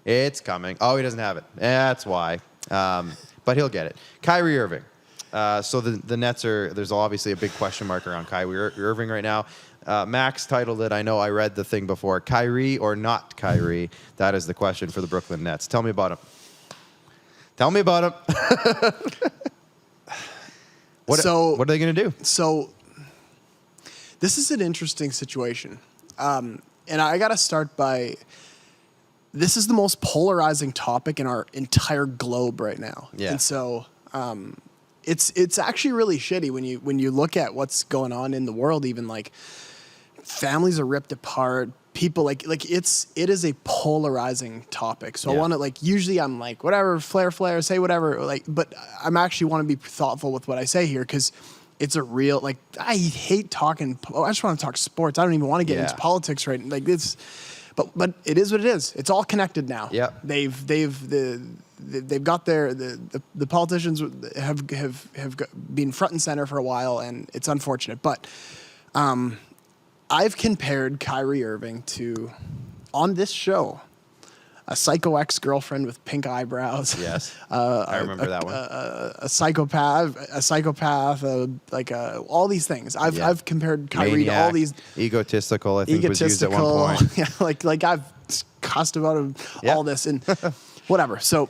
It's coming. Oh, he doesn't have it. That's why. But he'll get it. Kyrie Irving. So the Nets there's obviously a big question mark around Kyrie Irving right now. Max titled it, I know I read the thing before, Kyrie or not Kyrie? That is the question for the Brooklyn Nets. Tell me about him. Tell me about him. What are they going to do? So this is an interesting situation. And I got to start by, this is the most polarizing topic in our entire globe right now. Yeah. And so it's actually really shitty when you look at what's going on in the world. Even like families are ripped apart. People it is a polarizing topic. So I want to usually I'm like, whatever, flare, say whatever. But I'm actually want to be thoughtful with what I say here, because it's a real, I hate talking. I just want to talk sports. I don't even want to get into politics right now. But it is what it is. It's all connected now. Yeah. They've got the politicians have been front and center for a while, and it's unfortunate. But I've compared Kyrie Irving to, on this show, a psycho ex-girlfriend with pink eyebrows. Yes, I remember that one. A psychopath, all these things. I've compared Kyrie Maniac, to all these. Egotistical, I think was used at one point. Yeah, I've cussed about him, all this and whatever. So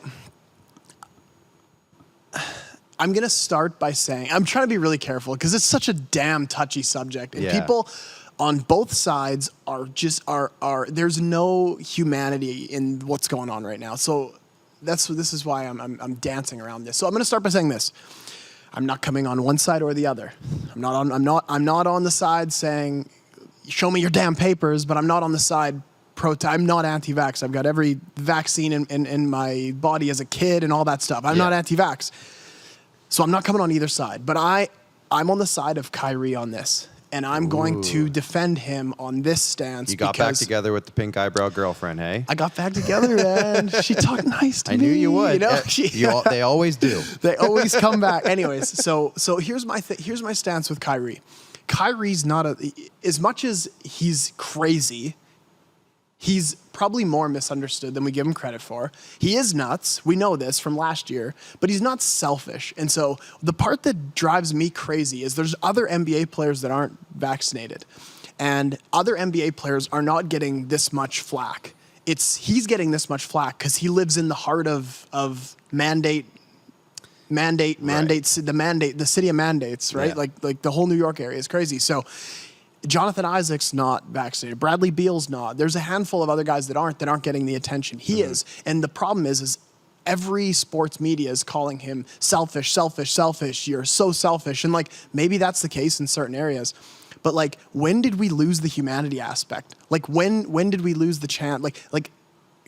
I'm gonna start by saying I'm trying to be really careful because it's such a damn touchy subject, and people on both sides are there's no humanity in what's going on right now. So this is why I'm dancing around this. So I'm going to start by saying this. I'm not coming on one side or the other. I'm not on the side saying show me your damn papers, but I'm not on the side I'm not anti-vax. I've got every vaccine in my body as a kid and all that stuff. I'm not anti-vax. So I'm not coming on either side, but I'm on the side of Kyrie on this. And I'm going to defend him on this stance. You got back together with the pink eyebrow girlfriend, hey? I got back together, man. She talked nice to me. I knew you would. They always do. They always come back. Anyways, so here's my stance with Kyrie. Kyrie's not as much as he's crazy, he's probably more misunderstood than we give him credit for. He is nuts. We know this from last year, but he's not selfish. And so the part that drives me crazy is there's other NBA players that aren't vaccinated, and other NBA players are not getting this much flack. He's getting this much flack because he lives in the heart of the city of mandates, right? Yeah. Like the whole New York area is crazy. So Jonathan Isaac's not vaccinated. Bradley Beal's not. There's a handful of other guys that aren't getting the attention. He is. And the problem is every sports media is calling him selfish. You're so selfish. And maybe that's the case in certain areas. But when did we lose the humanity aspect? When did we lose the chance? Like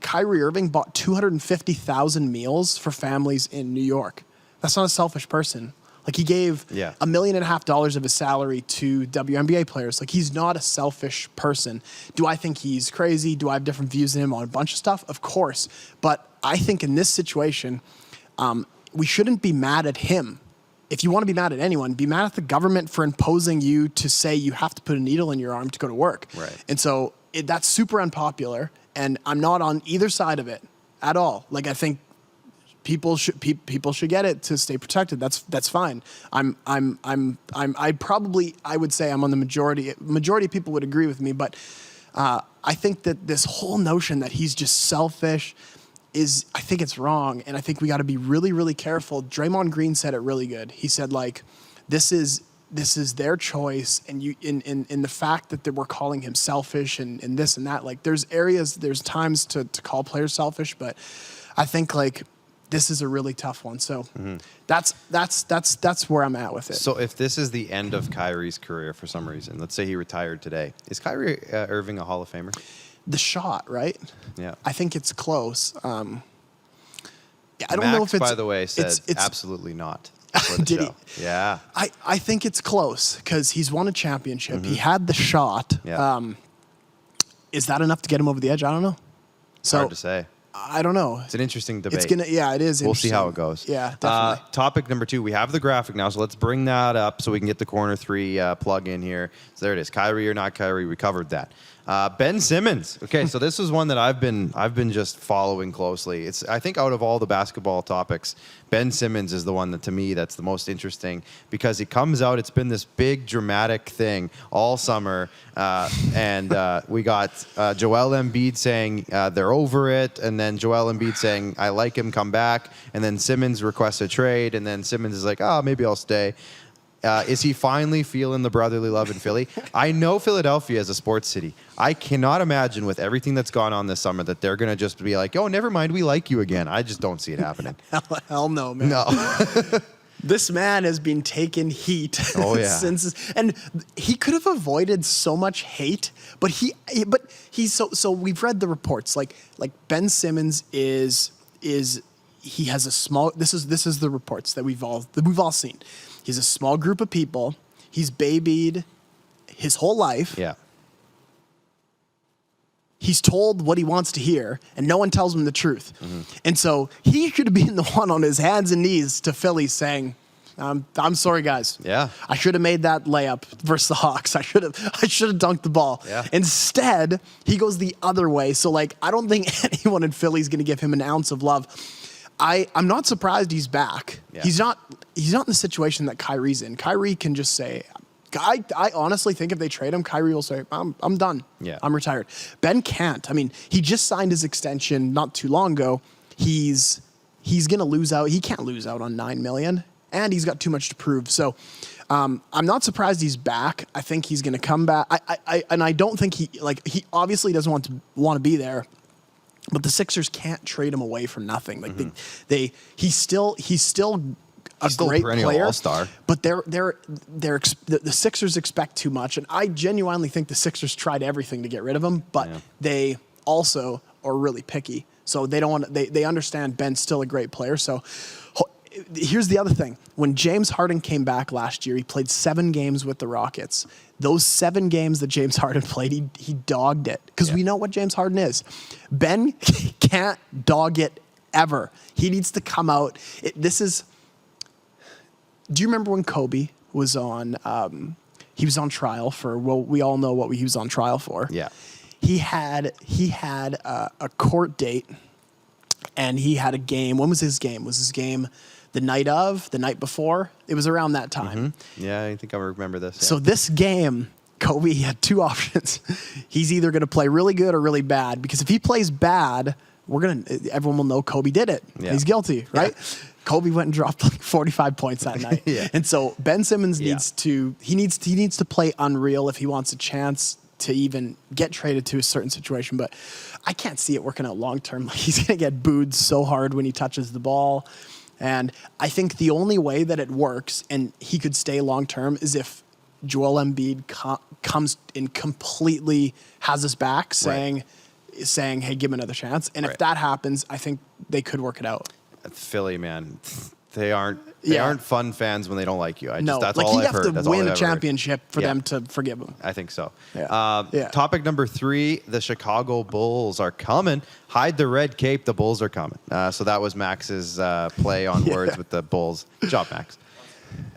Kyrie Irving bought 250,000 meals for families in New York. That's not a selfish person. He gave $1.5 million of his salary to WNBA players. He's not a selfish person. Do I think he's crazy? Do I have different views than him on a bunch of stuff? Of course. But I think in this situation, we shouldn't be mad at him. If you want to be mad at anyone, be mad at the government for imposing you to say you have to put a needle in your arm to go to work. Right. And so that's super unpopular, and I'm not on either side of it at all. I think people should get it to stay protected. That's fine. I would say I'm on the majority. Majority of people would agree with me, but I think that this whole notion that he's just selfish I think it's wrong, and I think we got to be really, really careful. Draymond Green said it really good. He said this is their choice, and you in the fact that we're calling him selfish and this and that. There's times to call players selfish, but I think this is a really tough one. So that's where I'm at with it. So if this is the end of Kyrie's career for some reason, let's say he retired today, is Kyrie Irving a Hall of Famer? The shot, right? Yeah. I think it's close. I don't Max, know if it's... by the way, said it's absolutely not. For the Did show. he? Yeah. I think it's close because he's won a championship. Mm-hmm. He had the shot. Yeah. Is that enough to get him over the edge? I don't know. Hard to say. I don't know. It's an interesting debate. It is. We'll see how it goes. Yeah, definitely. Topic number 2. We have the graphic now, so let's bring that up so we can get the corner 3 plug in here. So there it is. Kyrie or not Kyrie, we covered that. Ben Simmons. Okay, so this is one that I've been just following closely. It's, I think, out of all the basketball topics, Ben Simmons is the one that, to me, that's the most interesting, because he comes out. It's been this big dramatic thing all summer, and we got Joel Embiid saying they're over it, and then Joel Embiid saying I like him, come back, and then Simmons requests a trade, and then Simmons is like, oh, maybe I'll stay. Is he finally feeling the brotherly love in Philly? I know Philadelphia is a sports city. I cannot imagine, with everything that's gone on this summer, that they're going to just be like, oh, never mind, we like you again. I just don't see it happening. Hell no, man. No. This man has been taking heat and he could have avoided so much hate, but he's so we've read the reports, like Ben Simmons he has a small, this is the reports that we've all seen. He's a small group of people. He's babied his whole life. Yeah. He's told what he wants to hear, and no one tells him the truth. Mm-hmm. And so he should have been the one on his hands and knees to Philly saying, I'm sorry, guys. Yeah. I should have made that layup versus the Hawks. I should have dunked the ball. Yeah. Instead, he goes the other way. So, like, I don't think anyone in Philly is going to give him an ounce of love. I'm not surprised he's back. Yeah. He's not in the situation that Kyrie's in. Kyrie can just say, I honestly think if they trade him, Kyrie will say, I'm done. Yeah. I'm retired. Ben can't. I mean, he just signed his extension not too long ago. He's going to lose out. He can't lose out on $9 million, and he's got too much to prove. So I'm not surprised he's back. I think he's going to come back. I don't think he obviously doesn't want to be there. But the Sixers can't trade him away for nothing. Like he's still a great player, all-star. But the Sixers expect too much, and I genuinely think the Sixers tried everything to get rid of him, but they also are really picky. So they don't want. They understand Ben's still a great player. So here's the other thing: when James Harden came back last year, he played 7 games with the Rockets. Those 7 games that James Harden played, he dogged it, because we know what James Harden is. Ben can't dog it ever. He needs to come out. Do you remember when Kobe was on? He was on trial for. Well, we all know what he was on trial for. Yeah. He had a court date, and he had a game. When was his game? Was his game the night before? It was around that time. Mm-hmm. Yeah, I think I remember this. Yeah. So this game, Kobe had 2 options. He's either going to play really good or really bad, because if he plays bad, everyone will know Kobe did it. Yeah. He's guilty, right? Yeah. Kobe went and dropped like 45 points that night. Yeah. And so Ben Simmons needs to play unreal if he wants a chance to even get traded to a certain situation. But I can't see it working out long term. He's going to get booed so hard when he touches the ball. And I think the only way that it works and he could stay long term is if Joel Embiid comes in, completely has his back, saying, hey, give him another chance. And if that happens, I think they could work it out. Philly, man, they aren't fun fans when they don't like you. That's like all he'd I've heard. have to win a championship for them to forgive him. I think so. Yeah. Topic number 3, the Chicago Bulls are coming. Hide the red cape, the Bulls are coming. So that was Max's play on words with the Bulls. Good job, Max.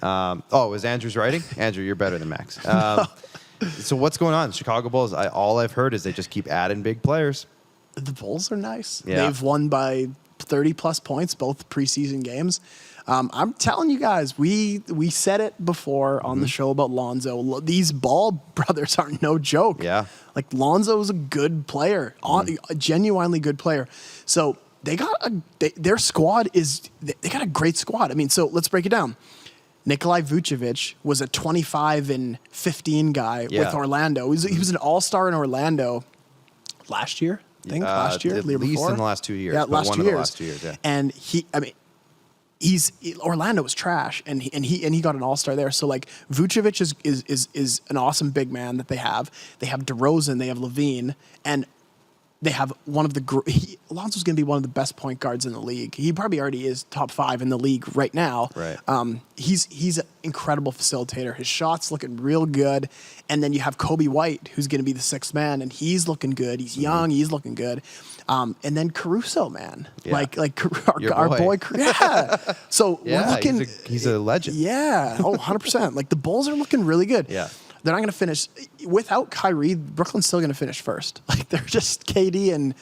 It was Andrew's writing? Andrew, you're better than Max. So what's going on? Chicago Bulls, all I've heard is they just keep adding big players. The Bulls are nice. Yeah. They've won by 30-plus points, both preseason games. I'm telling you guys, we said it before on the show about Lonzo. These Ball brothers are no joke. Yeah. Like, Lonzo is a good player, a genuinely good player. So they got their squad they got a great squad. I mean, so let's break it down. Nikolai Vucevic was a 25-15 guy with Orlando. He was an all-star in Orlando last year. I think last year, at least in the last 2 years. Yeah, last 2 years. Yeah. And Orlando was trash, and he got an all-star there. So like Vucevic is an awesome big man that they have. They have DeRozan, they have Levine, and They have one of the Alonso's going to be one of the best point guards in the league. He probably already is top 5 in the league right now. Right. He's an incredible facilitator. His shot's looking real good. And then you have Kobe White, who's going to be the 6th man, and he's looking good. He's young. He's looking good. And then Caruso, man, Yeah. our boy. Yeah. So we're looking. He's a legend. Yeah. 100%. Like the Bulls are looking really good. Yeah. They're not going to finish without Kyrie. Brooklyn's still going to finish first. Like they're just KD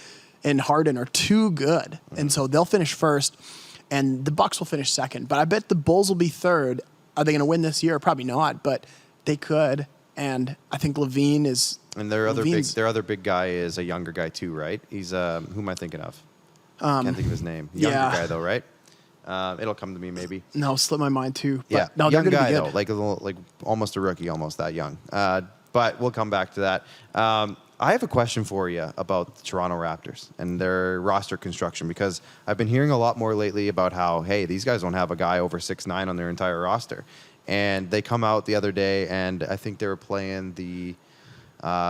and Harden are too good, and so they'll finish first, and the Bucks will finish second. But I bet the Bulls will be third. Are they going to win this year? Probably not, but they could. And I think Levine is. And their other big guy is a younger guy too, right? He's who am I thinking of? Can't think of his name. Younger guy though, right? It'll come to me maybe. No, slipped my mind too. But Yeah, no, young they're guy gonna be good. though, like almost a rookie, almost that young. But we'll come back to that. I have a question for you about the Toronto Raptors and their roster construction, because I've been hearing a lot more lately about how, hey, these guys don't have a guy over 6'9" on their entire roster. And they come out the other day, and I think they were playing it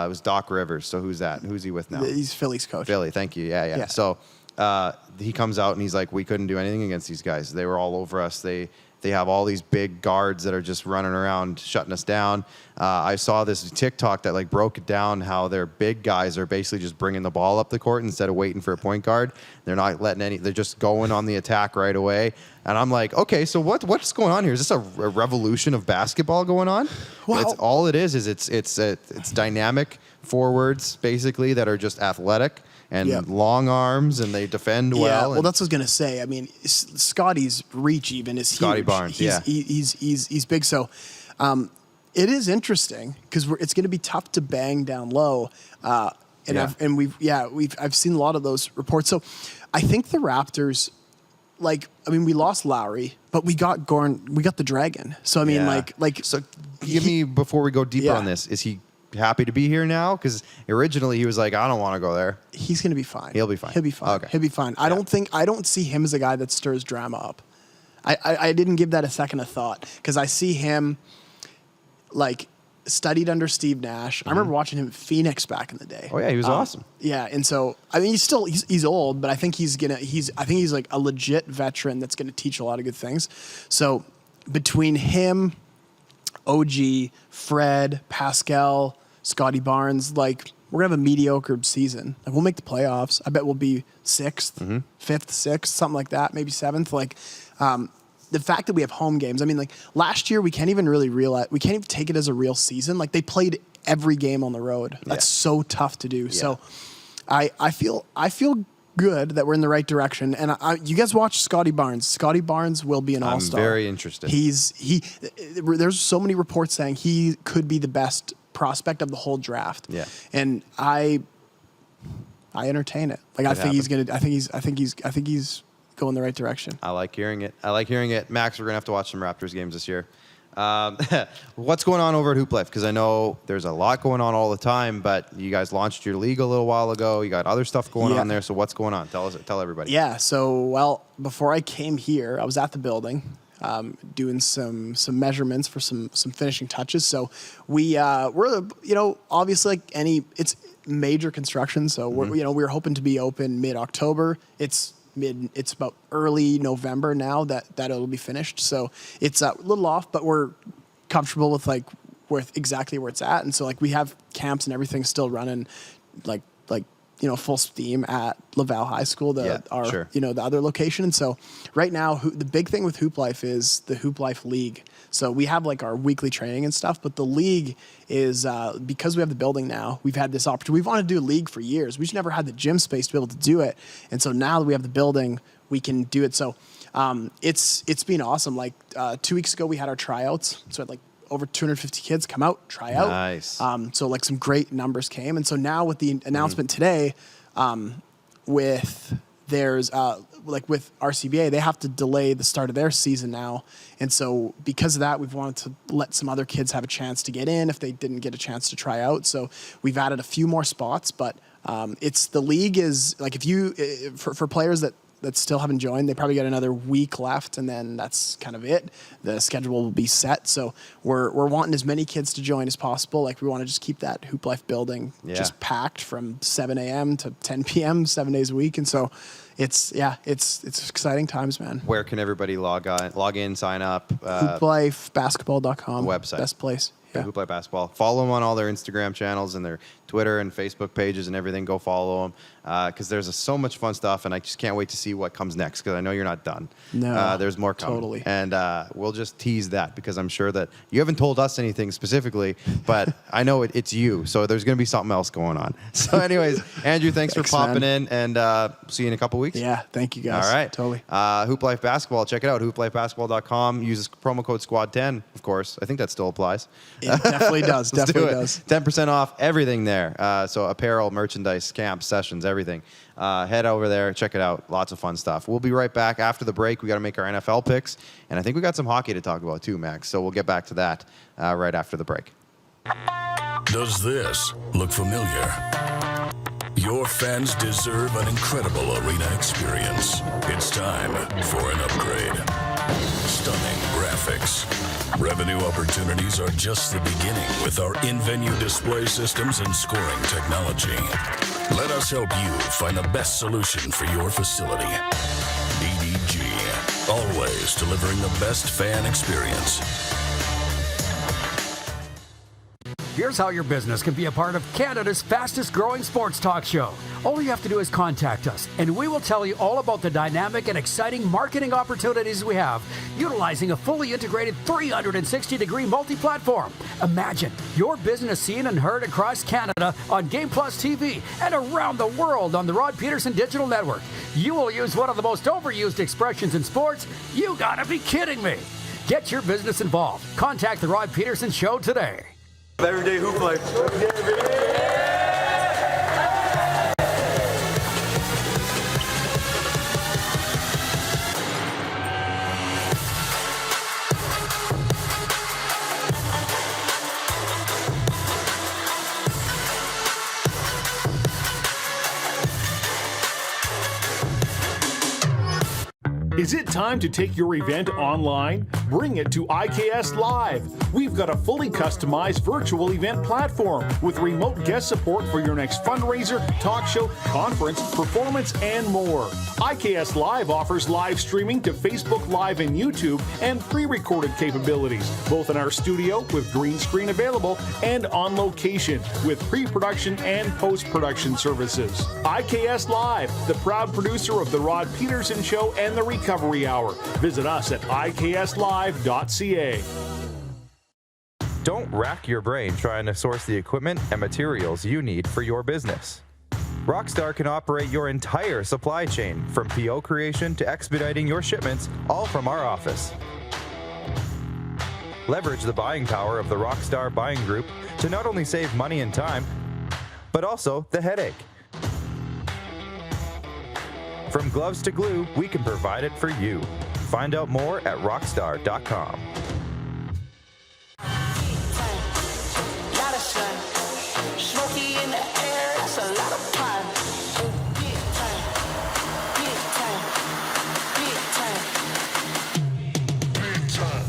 was Doc Rivers. So who's that? Who's he with now? He's Philly's coach. Philly, thank you. Yeah. So he comes out and he's like, we couldn't do anything against these guys. They were all over us. They have all these big guards that are just running around shutting us down. I saw this TikTok that like broke it down how their big guys are basically just bringing the ball up the court instead of waiting for a point guard. They're not letting they're just going on the attack right away. And I'm like, okay, so what's going on here? Is this a revolution of basketball going on? Well, It's all it is it's dynamic forwards basically that are just athletic and long arms, and they defend well. Yeah, well, that's what I was gonna say. I mean, Scotty's reach even is huge. Scotty Barnes, he's big. So, it is interesting because it's gonna be tough to bang down low. I've seen a lot of those reports. So, I think the Raptors, we lost Lowry, but we got the Dragon. So I mean, so give me before we go deeper on this. Is he happy to be here now? Because originally he was like, I don't want to go there. He's going to be fine. He'll be fine. He'll be fine. Okay. He'll be fine. I don't see him as a guy that stirs drama up. I didn't give that a second of thought because I see him studied under Steve Nash. I remember watching him at Phoenix back in the day. Oh yeah, he was awesome. Yeah, and so I mean he's old, but I think he's like a legit veteran that's gonna teach a lot of good things. So between him, OG, Fred, Pascal, Scotty Barnes, we're gonna have a mediocre season. We'll make the playoffs. I bet we'll be 6th, 5th, 6th, something like that, maybe 7th. The fact that we have home games. I mean, last year we can't even really realize, we can't even take it as a real season. They played every game on the road. That's so tough to do. Yeah. So I feel good that we're in the right direction. And you guys watch Scotty Barnes. Scotty Barnes will be an all-star. I'm very interested. There's so many reports saying he could be the best prospect of the whole draft. Yeah. And I entertain it. I think he's go in the right direction. I like hearing it. Max, we're going to have to watch some Raptors games this year. What's going on over at Hooplife? Because I know there's a lot going on all the time, but you guys launched your league a little while ago. You got other stuff going on there. So what's going on? Tell everybody. Yeah. So, before I came here, I was at the building doing some measurements for some finishing touches. So we're obviously it's major construction. So we're hoping to be open mid-October. It's about early November now that it'll be finished. So it's a little off, but we're comfortable with exactly where it's at. And so we have camps and everything still running full steam at Laval High School, the other location. And so right now the big thing with Hooplife is the Hooplife League. So we have our weekly training and stuff, but the league is because we have the building now, we've had this opportunity. We've wanted to do a league for years. We just never had the gym space to be able to do it. And so now that we have the building, we can do it. So it's been awesome. 2 weeks ago we had our tryouts. So over 250 kids come out, try out. Nice. So some great numbers came. And so now with the announcement today, with RCBA, they have to delay the start of their season now. And so because of that, we've wanted to let some other kids have a chance to get in if they didn't get a chance to try out. So we've added a few more spots, but the league is if you, for players that that still haven't joined. They probably got another week left, and then that's kind of it. The schedule will be set. So we're wanting as many kids to join as possible. Like, we want to just keep that Hooplife building just packed from 7 a.m. to 10 p.m. 7 days a week. And so it's exciting times, man. Where can everybody log in, sign up? Hooplifebasketball.com. Website. Best place. Yeah. Hooplife Basketball. Follow them on all their Instagram channels and their Twitter and Facebook pages and everything. Go follow them because there's so much fun stuff, and I just can't wait to see what comes next because I know you're not done. No, there's more coming. Totally. And we'll just tease that because I'm sure that you haven't told us anything specifically, but I know it's you, so there's going to be something else going on. So anyways, Andrew, thanks for popping in, and see you in a couple weeks. Yeah, thank you guys. All right. Totally. Hooplife Basketball. Check it out, hooplifebasketball.com. Use promo code SQUAD10, of course. I think that still applies. It definitely does. Let's definitely do it. does. 10% off everything there. So apparel, merchandise, camps, sessions, everything. Head over there. Check it out. Lots of fun stuff. We'll be right back after the break. We got to make our NFL picks. And I think we got some hockey to talk about too, Max. So we'll get back to that right after the break. Does this look familiar? Your fans deserve an incredible arena experience. It's time for an upgrade. Stunning graphics. Revenue opportunities are just the beginning with our in-venue display systems and scoring technology. Let us help you find the best solution for your facility. DDG, always delivering the best fan experience. Here's how your business can be a part of Canada's fastest growing sports talk show. All you have to do is contact us, and we will tell you all about the dynamic and exciting marketing opportunities we have, utilizing a fully integrated 360-degree multi-platform. Imagine your business seen and heard across Canada on Game Plus TV and around the world on the Rod Peterson Digital Network. You will use one of the most overused expressions in sports. You gotta be kidding me. Get your business involved. Contact the Rod Peterson Show today. Everyday Hooplife. Is it time to take your event online? Bring it to IKS Live. We've got a fully customized virtual event platform with remote guest support for your next fundraiser, talk show, conference, performance, and more. IKS Live offers live streaming to Facebook Live and YouTube and pre-recorded capabilities, both in our studio with green screen available and on location with pre-production and post-production services. IKS Live, the proud producer of The Rod Peterson Show and The Recovery Hour. Visit us at ikslive.ca. Don't rack your brain trying to source the equipment and materials you need for your business. Rockstar can operate your entire supply chain, from PO creation to expediting your shipments, all from our office. Leverage the buying power of the Rockstar Buying Group to not only save money and time, but also the headache. From gloves to glue, we can provide it for you. Find out more at rockstar.com. Smoky in the air, that's a lot of fun. Big time, big time, big time, big time.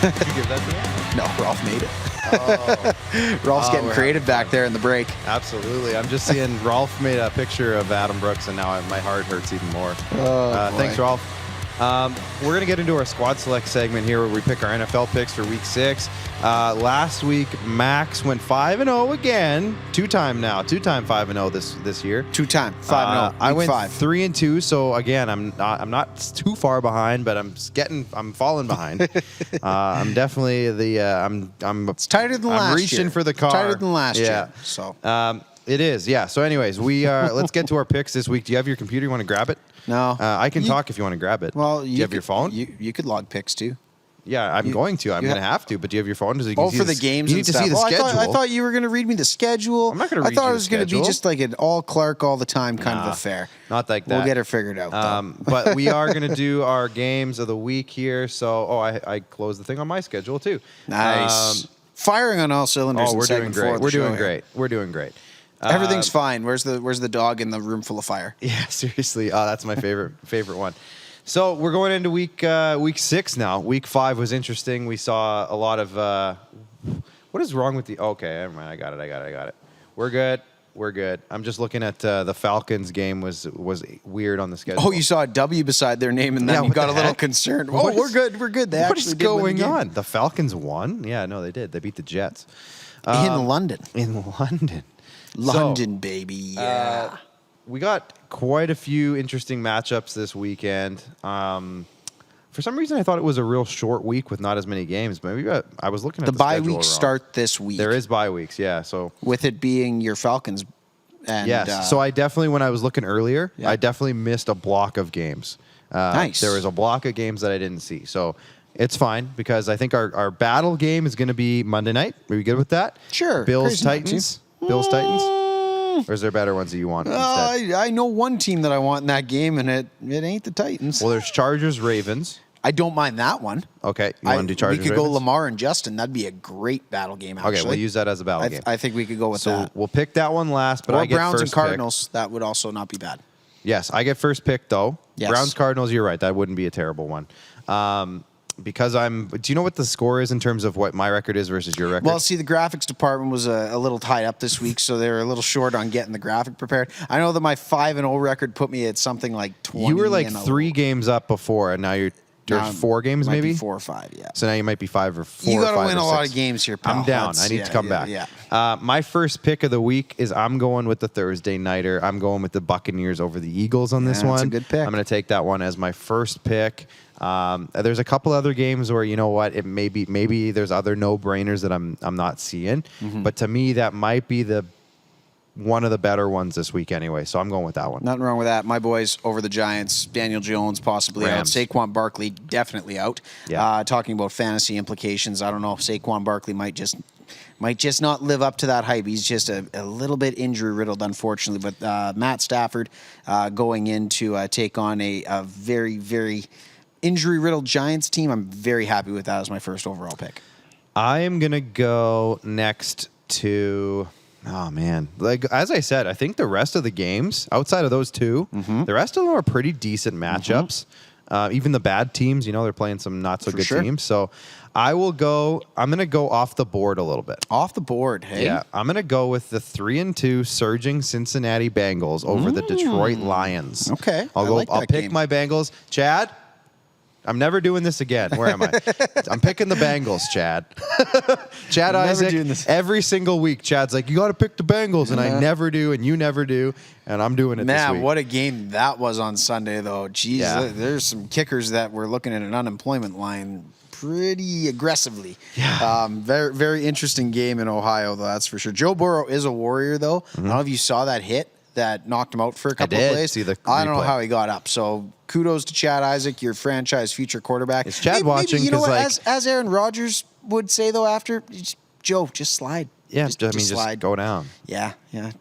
Did you give that to me? No, Rolf made it. Rolf's getting creative back there in the break. Absolutely. I'm just seeing Rolf made a picture of Adam Brooks, and now my heart hurts even more. Thanks, Rolf. We're going to get into our Squad Select segment here where we pick our NFL picks for Week 6. Last week, Max went 5-0 again. Two-time 5-0 this year. Two-time 5-0. I went 5. 3-2, so again, I'm not too far behind, but I'm falling behind. I'm definitely It's tighter than last year. I'm reaching for the car. Tighter than last year. So It is, yeah. So anyways, let's get to our picks this week. Do you have your computer? You want to grab it? No. I can talk if you want to grab it. Well, do you have your phone? You could log picks too. Yeah, I'm going to. I'm going to have to. But do you have your phone? So you can see for the games You and need to stuff. see the Well, schedule. I thought you were going to read me the schedule. I'm not going to read I thought you it was going to be schedule. just like an all Clark all the time kind of affair. Not like that. We'll get her figured out. But we are going to do our games of the week here. So, I closed the thing on my schedule too. Nice. Firing on all cylinders. Oh, in we're doing segment four great. of the We're show doing here. great. We're doing great. Everything's fine. Where's the dog in the room full of fire? Yeah, seriously. Oh, that's my favorite one. So we're going into week 6 now. Week 5 was interesting. We saw a lot of what is wrong with the? Okay, never mind. I got it. We're good. I'm just looking at the Falcons game was weird on the schedule. Oh, you saw a W beside their name and then Yeah, you what got the a little heck? concerned. What We're is- good. We're good. They What actually is did win the going game. on? The Falcons won? Yeah, no, they did. They beat the Jets In London. in London. London, baby. Yeah. We got quite a few interesting matchups this weekend. For some reason, I thought it was a real short week with not as many games. Maybe I was looking at The the bye schedule weeks wrong. start this week. There is bye weeks, yeah. So With it being your Falcons. And, yes. So I definitely, when I was looking earlier, Yeah. I definitely missed a block of games. Nice. There was a block of games that I didn't see. So it's fine because I think our battle game is going to be Monday night. Are we good with that? Sure. Bills Crazy not Titans. Bills Titans. Or is there better ones that you want instead? I know one team that I want in that game, and it ain't the Titans. Well, there's Chargers Ravens. I don't mind that one. Okay, you want to do Chargers? We could go Ravens? Lamar and Justin. That'd be a great battle game, actually. Okay, we'll use that as a battle game. I think we could go with So that. we'll pick that one last, but Or I get Browns first and Cardinals. That would also not be bad. Pick. Yes, I get first pick though. Yes. Browns Cardinals. You're right. That wouldn't be a terrible one. Because do you know what the score is in terms of what my record is versus your record? Well, see, the graphics department was a little tied up this week, so they were a little short on getting the graphic prepared. I know that my 5-0 record put me at something like 20. you were like and 3 games up before, and now you're now 4 games might maybe. be 4 or 5. Yeah. So now you might be 5 or 4. You got got to win a lot of games here, pal. I'm down. That's- I need to come back. Yeah. My first pick of the week is I'm going with the Thursday nighter. I'm going with the Buccaneers over the Eagles on this Yeah, one. that's a good pick. I'm going to take that one as my first pick. There's a couple other games where, you know what, it maybe there's other no-brainers that I'm not seeing, Mm-hmm. but to me that might be one of the better ones this week anyway. So I'm going with that one. Nothing wrong with that. My boys over the Giants. Daniel Jones possibly Rams. out. Saquon Barkley definitely out. Yeah. Talking about fantasy implications, I don't know. Saquon Barkley might just not live up to that hype. He's just a little bit injury riddled, unfortunately. But Matt Stafford going in to take on a very, very injury riddled Giants team. I'm very happy with that as my first overall pick. I am going to go next to... Oh, man. Like, as I said, I think the rest of the games, outside of those two, the rest of them are pretty decent matchups. Even the bad teams, they're playing some not so good sure. teams. So I'm going to go off the board a little bit. Off the board, hey? Yeah. I'm going to go with the 3-2 surging Cincinnati Bengals over the Detroit Lions. Okay. I'll that pick game. my Bengals. Chad? I'm never doing this again. Where am I? I'm picking the Bengals, Chad. Chad I'm never Isaac, doing this. every single week, Chad's like, you got to pick the Bengals, and I never do, and you never do, and I'm doing it this Man, week. what a game that was on Sunday, though. Jeez, Yeah. there's some kickers that were looking at an unemployment line pretty aggressively. Yeah. Very, very interesting game in Ohio, though, that's for sure. Joe Burrow is a warrior, though. I don't know if you saw that hit that knocked him out for a couple did of plays. see the I don't know replay. how he got up. So kudos to Chad Isaac, your franchise future quarterback. Is Chad Maybe, watching? you know 'Cause, what? like- As Aaron Rodgers would say, though, after, Joe, just slide. Yeah, just just go down. Yeah.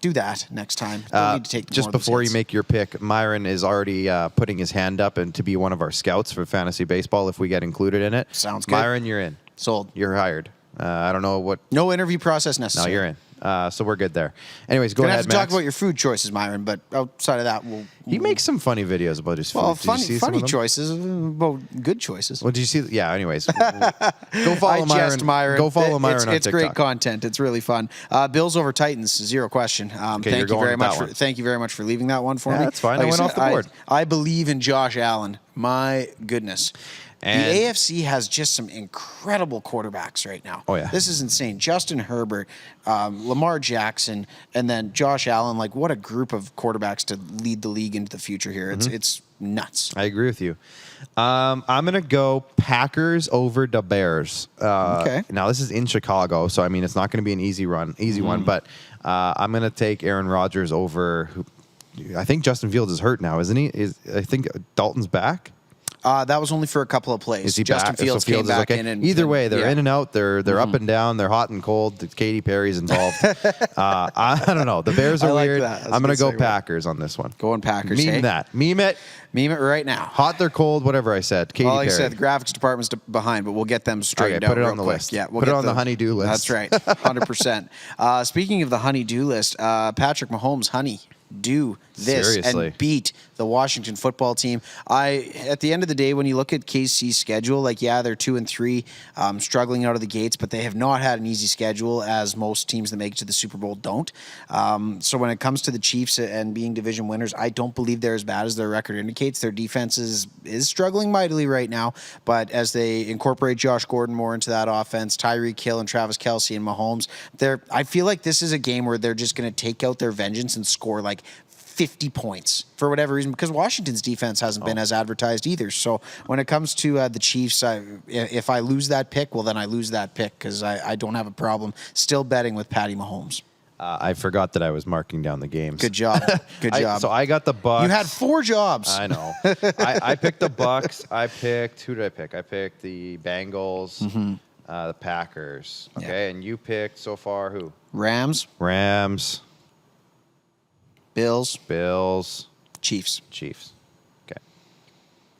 Do that next time. Don't need to take Just more of those before you hits. make your pick, Myron is already putting his hand up and to be one of our scouts for fantasy baseball if we get included in it. Sounds good. Myron, you're in. Sold. You're hired. I don't know what. No interview process No, necessary. you're in. So we're good there. Anyways, go Gonna ahead, have to talk Max. about your food choices, Myron. But outside of that, He makes some funny videos about his food. well, Did you see some funny of them? choices, well, good choices. Well, did you see? Yeah. Anyways, go follow I jest, Myron. Go follow Myron on It's TikTok. great content. It's really fun. Bills over Titans, zero question. you're Thank you going very with much. that one. Thank you very much for leaving that one for Yeah, me. that's fine. I went off the board. I believe in Josh Allen. My goodness. And- the AFC has just some incredible quarterbacks right now. Oh, yeah. This is insane. Justin Herbert, Lamar Jackson, and then Josh Allen. Like, what a group of quarterbacks to lead the league into the future here. Mm-hmm. It's nuts. I agree with you. I'm going to go Packers over the Bears. Okay. Now, this is in Chicago, so, I mean, it's not going to be an easy one, but I'm going to take Aaron Rodgers over. I think Justin Fields is hurt now, isn't he? I think Dalton's back. That was only for a couple of plays. Is he Justin back? Fields So came back okay. in. And, Either way, they're yeah. in and out. They're up and down. They're hot and cold. Katy Perry's involved. I don't know. The Bears are I like weird. that. That's I'm a going to good go segue. Packers on this one. Going Packers. Meme hey? that. Meme it. Meme it right now. Hot, they're cold, whatever I said. Katy Like I Perry. said, the graphics department's behind, but we'll get them straightened Okay, out put it real on the quick. list. Yeah, we'll Put it get on the honey-do list. That's right, 100%. Speaking of the honey-do list, Patrick Mahomes' honey-do this Seriously. and beat the Washington football team. At the end of the day, when you look at KC's schedule, like, yeah, they're 2-3, struggling out of the gates, but they have not had an easy schedule, as most teams that make it to the Super Bowl don't. So when it comes to the Chiefs and being division winners, I don't believe they're as bad as their record indicates. Their defense is struggling mightily right now, but as they incorporate Josh Gordon more into that offense, Tyreek Hill and Travis Kelce and Mahomes, I feel like this is a game where they're just going to take out their vengeance and score like 50 points for whatever reason, because Washington's defense hasn't been as advertised either. So when it comes to the Chiefs, if I lose that pick, well, then I lose that pick, because I don't have a problem still betting with Patty Mahomes. I forgot that I was marking down the games. Good job. Good job. So I got the Bucks. You had 4 jobs. I know. I picked the Bucks. Who did I pick? I picked the Bengals, the Packers. Okay, Yeah. and you picked so far who? Rams, Bills, Chiefs. Chiefs. Okay,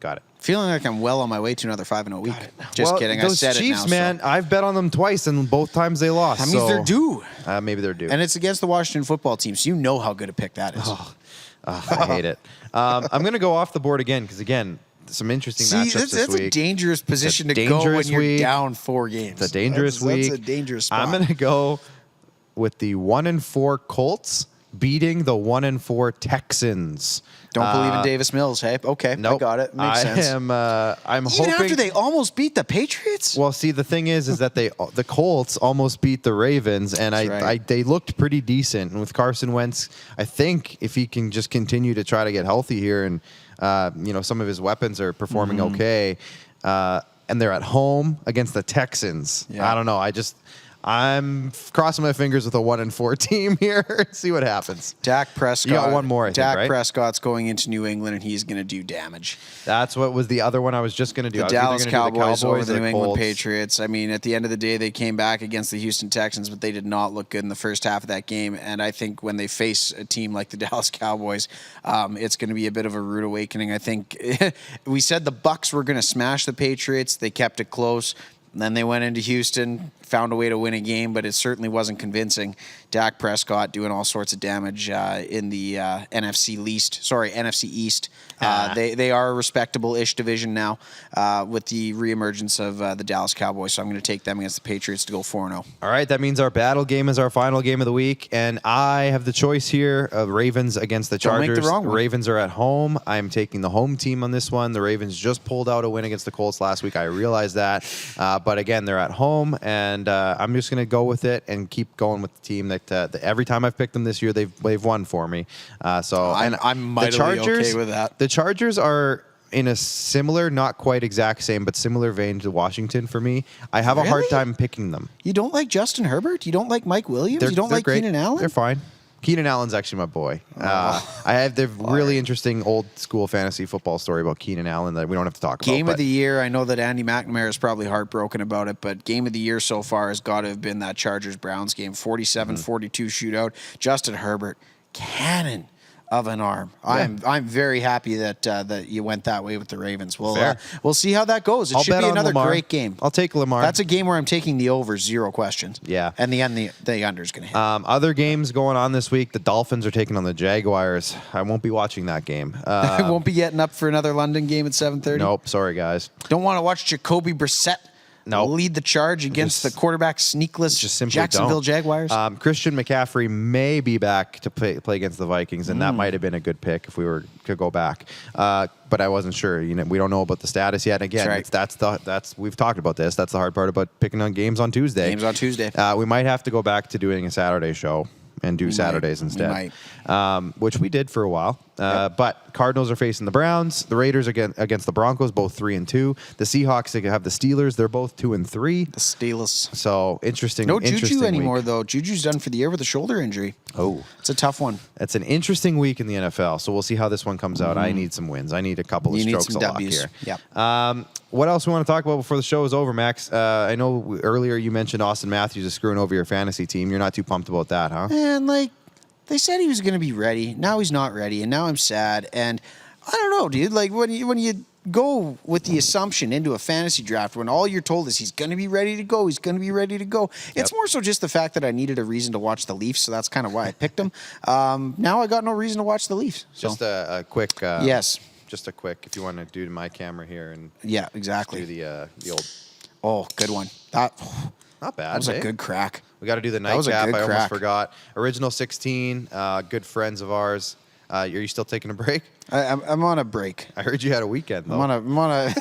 got it. Feeling like I'm well on my way to another 5-0 week. Just kidding. I Those said Chiefs, it now. man, I've bet on them twice, and both times they lost. That means they're due. Maybe they're due. And it's against the Washington football team, so you know how good a pick that is. I hate it. I'm going to go off the board again because, again, some interesting matchups this that's week. a dangerous position to go when dangerous you're week. down 4 games. It's a dangerous week. That's a dangerous spot. I'm going to go with the 1-4 Colts beating the 1-4 Texans. Don't believe in Davis Mills, hey? Okay, Nope. I got it. Makes sense. I'm Even hoping. after they almost beat the Patriots? Well, see, the thing is that the Colts almost beat the Ravens, and they looked pretty decent. And with Carson Wentz, I think if he can just continue to try to get healthy here, and some of his weapons are performing okay, and they're at home against the Texans. Yeah. I don't know. I'm crossing my fingers with a 1-4 team here. See what happens. Dak Prescott. You got one more, I think, Dak right? Prescott's going into New England, and he's going to do damage. That's what was the other one I was just going to do. The I was either Dallas gonna do Cowboys over the or New England Colts. Patriots. I mean, at the end of the day, they came back against the Houston Texans, but they did not look good in the first half of that game. And I think when they face a team like the Dallas Cowboys, it's going to be a bit of a rude awakening. I think we said the Bucs were going to smash the Patriots. They kept it close. And then they went into Houston, found a way to win a game, but it certainly wasn't convincing. Dak Prescott doing all sorts of damage in the NFC East. They are a respectable-ish division now with the reemergence of the Dallas Cowboys. So I'm going to take them against the Patriots to go 4-0. All right, that means our battle game is our final game of the week, and I have the choice here of Ravens against the Chargers. Don't make the wrong one. Ravens are at home. I'm taking the home team on this one. The Ravens just pulled out a win against the Colts last week. I realize that, but again, they're at home, and I'm just going to go with it and keep going with the team that every time I've picked them this year, they've won for me. I'm mightily okay with that. The Chargers are in a similar, not quite exact same, but similar vein to Washington for me. I have a hard Really? time picking them. You don't like Justin Herbert? You don't like Mike Williams? You don't They're like great. Keenan Allen? They're fine. Keenan Allen's actually my boy. They're really interesting old school fantasy football story about Keenan Allen that we don't have to talk about. Game of the year, I know that Andy McNamara is probably heartbroken about it, but game of the year so far has got to have been that Chargers-Browns game, 47-42 shootout. Justin Herbert, cannon of an arm. Yeah. I'm very happy that you went that way with the Ravens. Fair. We'll see how that goes. It I'll should bet be on another Lamar. great game. I'll take Lamar. That's a game where I'm taking the over, 0 questions. Yeah. And the under's going to hit. Other games going on this week. The Dolphins are taking on the Jaguars. I won't be watching that game. I won't be getting up for another London game at 7:30. Nope. Sorry, guys. Don't want to watch Jacoby Brissett Nope. lead the charge against the quarterback sneakless Just simply Jacksonville don't. Jaguars. Christian McCaffrey may be back to play against the Vikings, and that might have been a good pick if we were to go back. But I wasn't sure. We don't know about the status yet. And again, That's we've talked about this. That's the hard part about picking on games on Tuesday. Games on Tuesday. We might have to go back to doing a Saturday show and do Saturdays instead, We which we did for a while. But Cardinals are facing the Browns. The Raiders against the Broncos, both 3-2. The Seahawks, they have the Steelers. They're both 2-3. The Steelers. So interesting. No interesting Juju anymore, week. though. Juju's done for the year with a shoulder injury. Oh. It's a tough one. It's an interesting week in the NFL. So we'll see how this one comes out. I need some wins. I need a couple of strokes of luck here. Yeah. What else we want to talk about before the show is over, Max? I know earlier you mentioned Austin Matthews is screwing over your fantasy team. You're not too pumped about that, huh? And like, they said he was going to be ready. Now he's not ready, and now I'm sad. And I don't know, dude. Like when you go with the assumption into a fantasy draft when all you're told is he's going to be ready to go, it's more so just the fact that I needed a reason to watch the Leafs, so that's kind of why I picked him. Now I got no reason to watch the Leafs. So. Just a quick. Yes. Just a quick. If you want to do my camera here and yeah, exactly. do the old. Oh, good one. Not bad. That was a good crack. We got to do the nightcap. I almost crack. forgot. Original 16, good friends of ours. Are you still taking a break? I'm on a break. I heard you had a weekend though. I'm on a.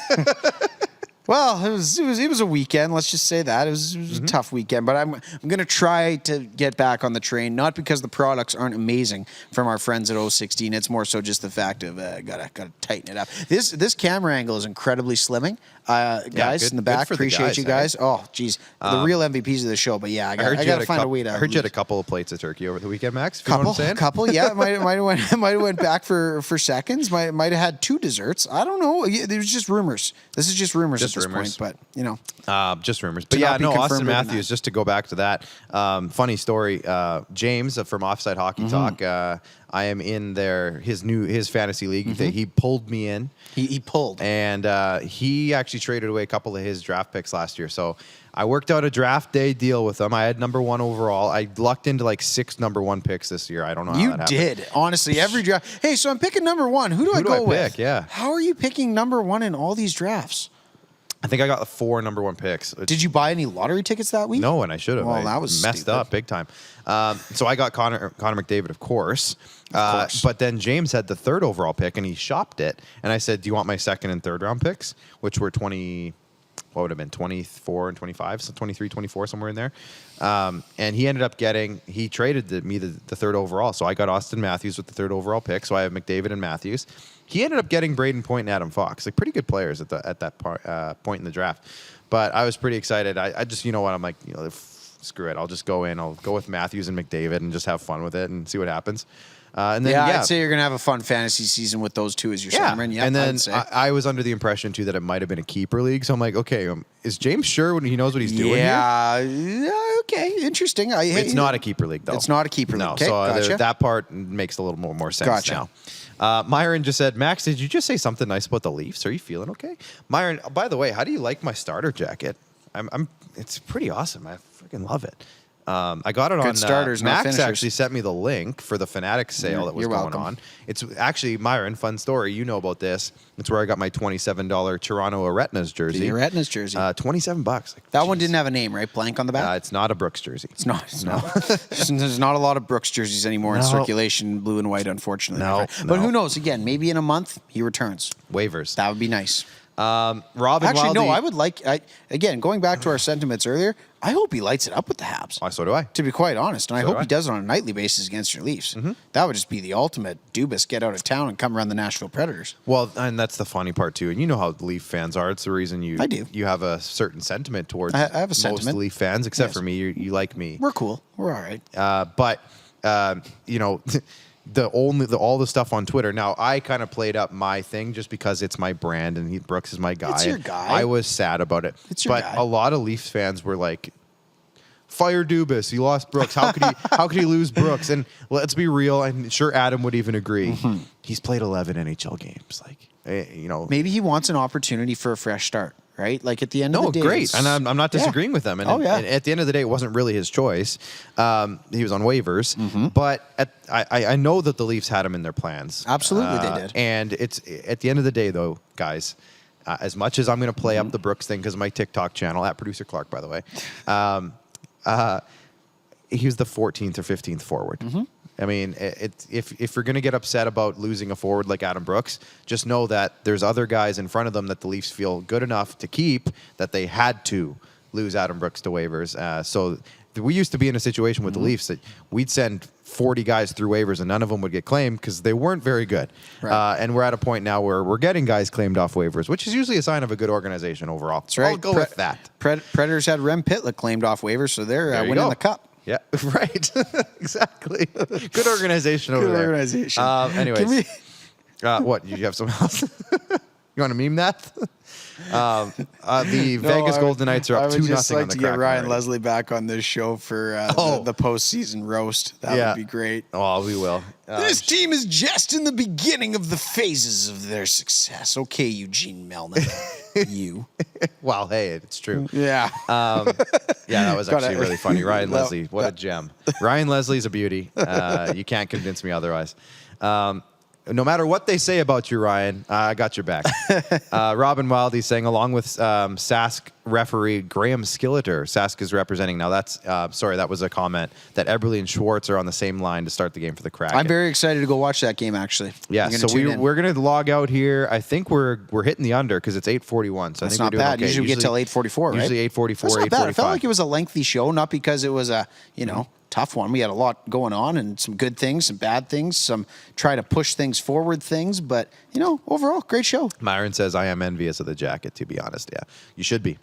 Well, it was a weekend. Let's just say that it was a tough weekend. But I'm going to try to get back on the train. Not because the products aren't amazing from our friends at 016. It's more so just the fact of gotta tighten it up. This camera angle is incredibly slimming. Guys good, in the back, good for the appreciate you guys. Oh, geez, the real MVPs of the show. But yeah, I got to find a way to. I heard you had a couple of plates of turkey over the weekend, Max. If you know what I'm saying? Couple, yeah. Might have went back for seconds. Might have had 2 desserts. I don't know. It was just rumors. This is just rumors at this point. But you know, just rumors. But yeah, no. Austin Matthews. Just to go back to that, funny story. James from Offside Hockey Talk. I am in his fantasy league. He pulled me in. He pulled, and he actually traded away a couple of his draft picks last year. So I worked out a draft day deal with him. I had number 1 overall. I lucked into like 6 number 1 picks this year. I don't know how that happened. You did. Honestly, every draft. Hey, so I'm picking number 1. Who do I go with? Pick? Yeah. How are you picking number 1 in all these drafts? I think I got the 4 number 1 picks. Did you buy any lottery tickets that week? No, and I should have. Well, that was messed stupid. up big time. So I got Connor McDavid, of course. But then James had the 3rd overall pick, and he shopped it. And I said, "Do you want my 2nd and 3rd round picks?" Which were 20. What would have been 24 and 25, so 23, 24, somewhere in there. And he ended up he traded me the 3rd overall. So I got Austin Matthews with the 3rd overall pick. So I have McDavid and Matthews. He ended up getting Braden Point and Adam Fox, like pretty good players at that point in the draft. But I was pretty excited. I just, you know what, I'm like, screw it. I'll just go in. I'll go with Matthews and McDavid and just have fun with it and see what happens. And then, I'd say you're going to have a fun fantasy season with those 2 as your centerman. Yeah, and then I was under the impression, too, that it might have been a keeper league. So I'm like, okay, is James sure when he knows what he's doing here? Yeah, okay, interesting. It's not a keeper league, though. It's not a keeper league. No, Okay, so gotcha. that part makes a little more sense now. Myron just said, Max, did you just say something nice about the Leafs? Are you feeling okay? Myron, by the way, how do you like my starter jacket? It's pretty awesome. I freaking love it. I got it on starters, not Max finishers. actually sent me the link for the Fanatics sale that was You're going welcome. on. It's actually, Myron, fun story. You know about this. It's where I got my $27 Toronto Retinas jersey. The Retinas jersey. $27. Like, that one didn't have a name, right? Blank on the back? It's not a Brooks jersey. It's not. No. There's not a lot of Brooks jerseys anymore in circulation, blue and white, unfortunately. But who knows? Again, maybe in a month, he returns. Waivers. That would be nice. Robin Actually, Wildy, no, I would like, again, going back to our sentiments earlier, I hope he lights it up with the Habs. So do I. To be quite honest. And I So hope do he I. does it on a nightly basis against your Leafs. That would just be the ultimate Dubas get out of town and come around the Nashville Predators. Well, and that's the funny part, too. And you know how Leaf fans are. It's the reason I do. you have a certain sentiment towards I have a most sentiment. Leaf fans, except Yes. for me. You like me. We're cool. We're all right. But all the stuff on Twitter. Now, I kind of played up my thing just because it's my brand and Brooks is my guy. It's your and guy. I was sad about it. It's your but guy. a lot of Leafs fans were like, "Fire Dubas. He lost Brooks. How could he lose Brooks?" And let's be real. I'm sure Adam would even agree. He's played 11 NHL games. Maybe he wants an opportunity for a fresh start, right? Like at the end of the day. Great. And I'm not disagreeing with them. And, Oh, yeah. and at the end of the day, it wasn't really his choice. He was on waivers. But I know that the Leafs had him in their plans. Absolutely, they did. And it's at the end of the day, though, guys, as much as I'm going to play up the Brooks thing because of my TikTok channel, at Producer Clark, by the way, he was the 14th or 15th forward. I mean, if you're going to get upset about losing a forward like Adam Brooks, just know that there's other guys in front of them that the Leafs feel good enough to keep that they had to lose Adam Brooks to waivers. So we used to be in a situation with the Leafs that we'd send 40 guys through waivers and none of them would get claimed because they weren't very good. Right. And we're at a point now where we're getting guys claimed off waivers, which is usually a sign of a good organization overall. That's right. I'll go with that. Predators had Rem Pitlick claimed off waivers, so they're There you winning go. the cup. Yeah, right. Exactly. Good organization over Good there. organization. Anyways, what? You have something else? You want to meme that? The Vegas Golden Knights are up 2-0 on the I would just like to get Kraken Ryan already. Leslie back on this show for the postseason roast. That would be great. Oh, we will. This team is just in the beginning of the phases of their success. Okay, Eugene Melnick. You. Well, hey, it's true. Yeah. Yeah, that was actually really funny. Ryan No, Leslie, what a gem. Ryan Leslie's a beauty. You can't convince me otherwise. No matter what they say about you, Ryan, I got your back. Robin Wildy saying, along with Sask referee Graham Skilleter, Sask is representing. Now, that's, that was a comment that Eberle and Schwartz are on the same line to start the game for the Kraken. I'm very excited to go watch that game, actually. Yeah, I'm gonna so tune in. we're going to log out here. I think we're hitting the under because it's 8:41. So That's I think not we're doing bad. okay. Usually we get till 8:44, right? Usually 8:44, That's not bad. I 8:45. felt like it was a lengthy show, not because it was a, tough one. We had a lot going on and some good things, some bad things, some try to push things forward things, but overall, great show. Myron says, I am envious of the jacket, to be honest. Yeah, you should be.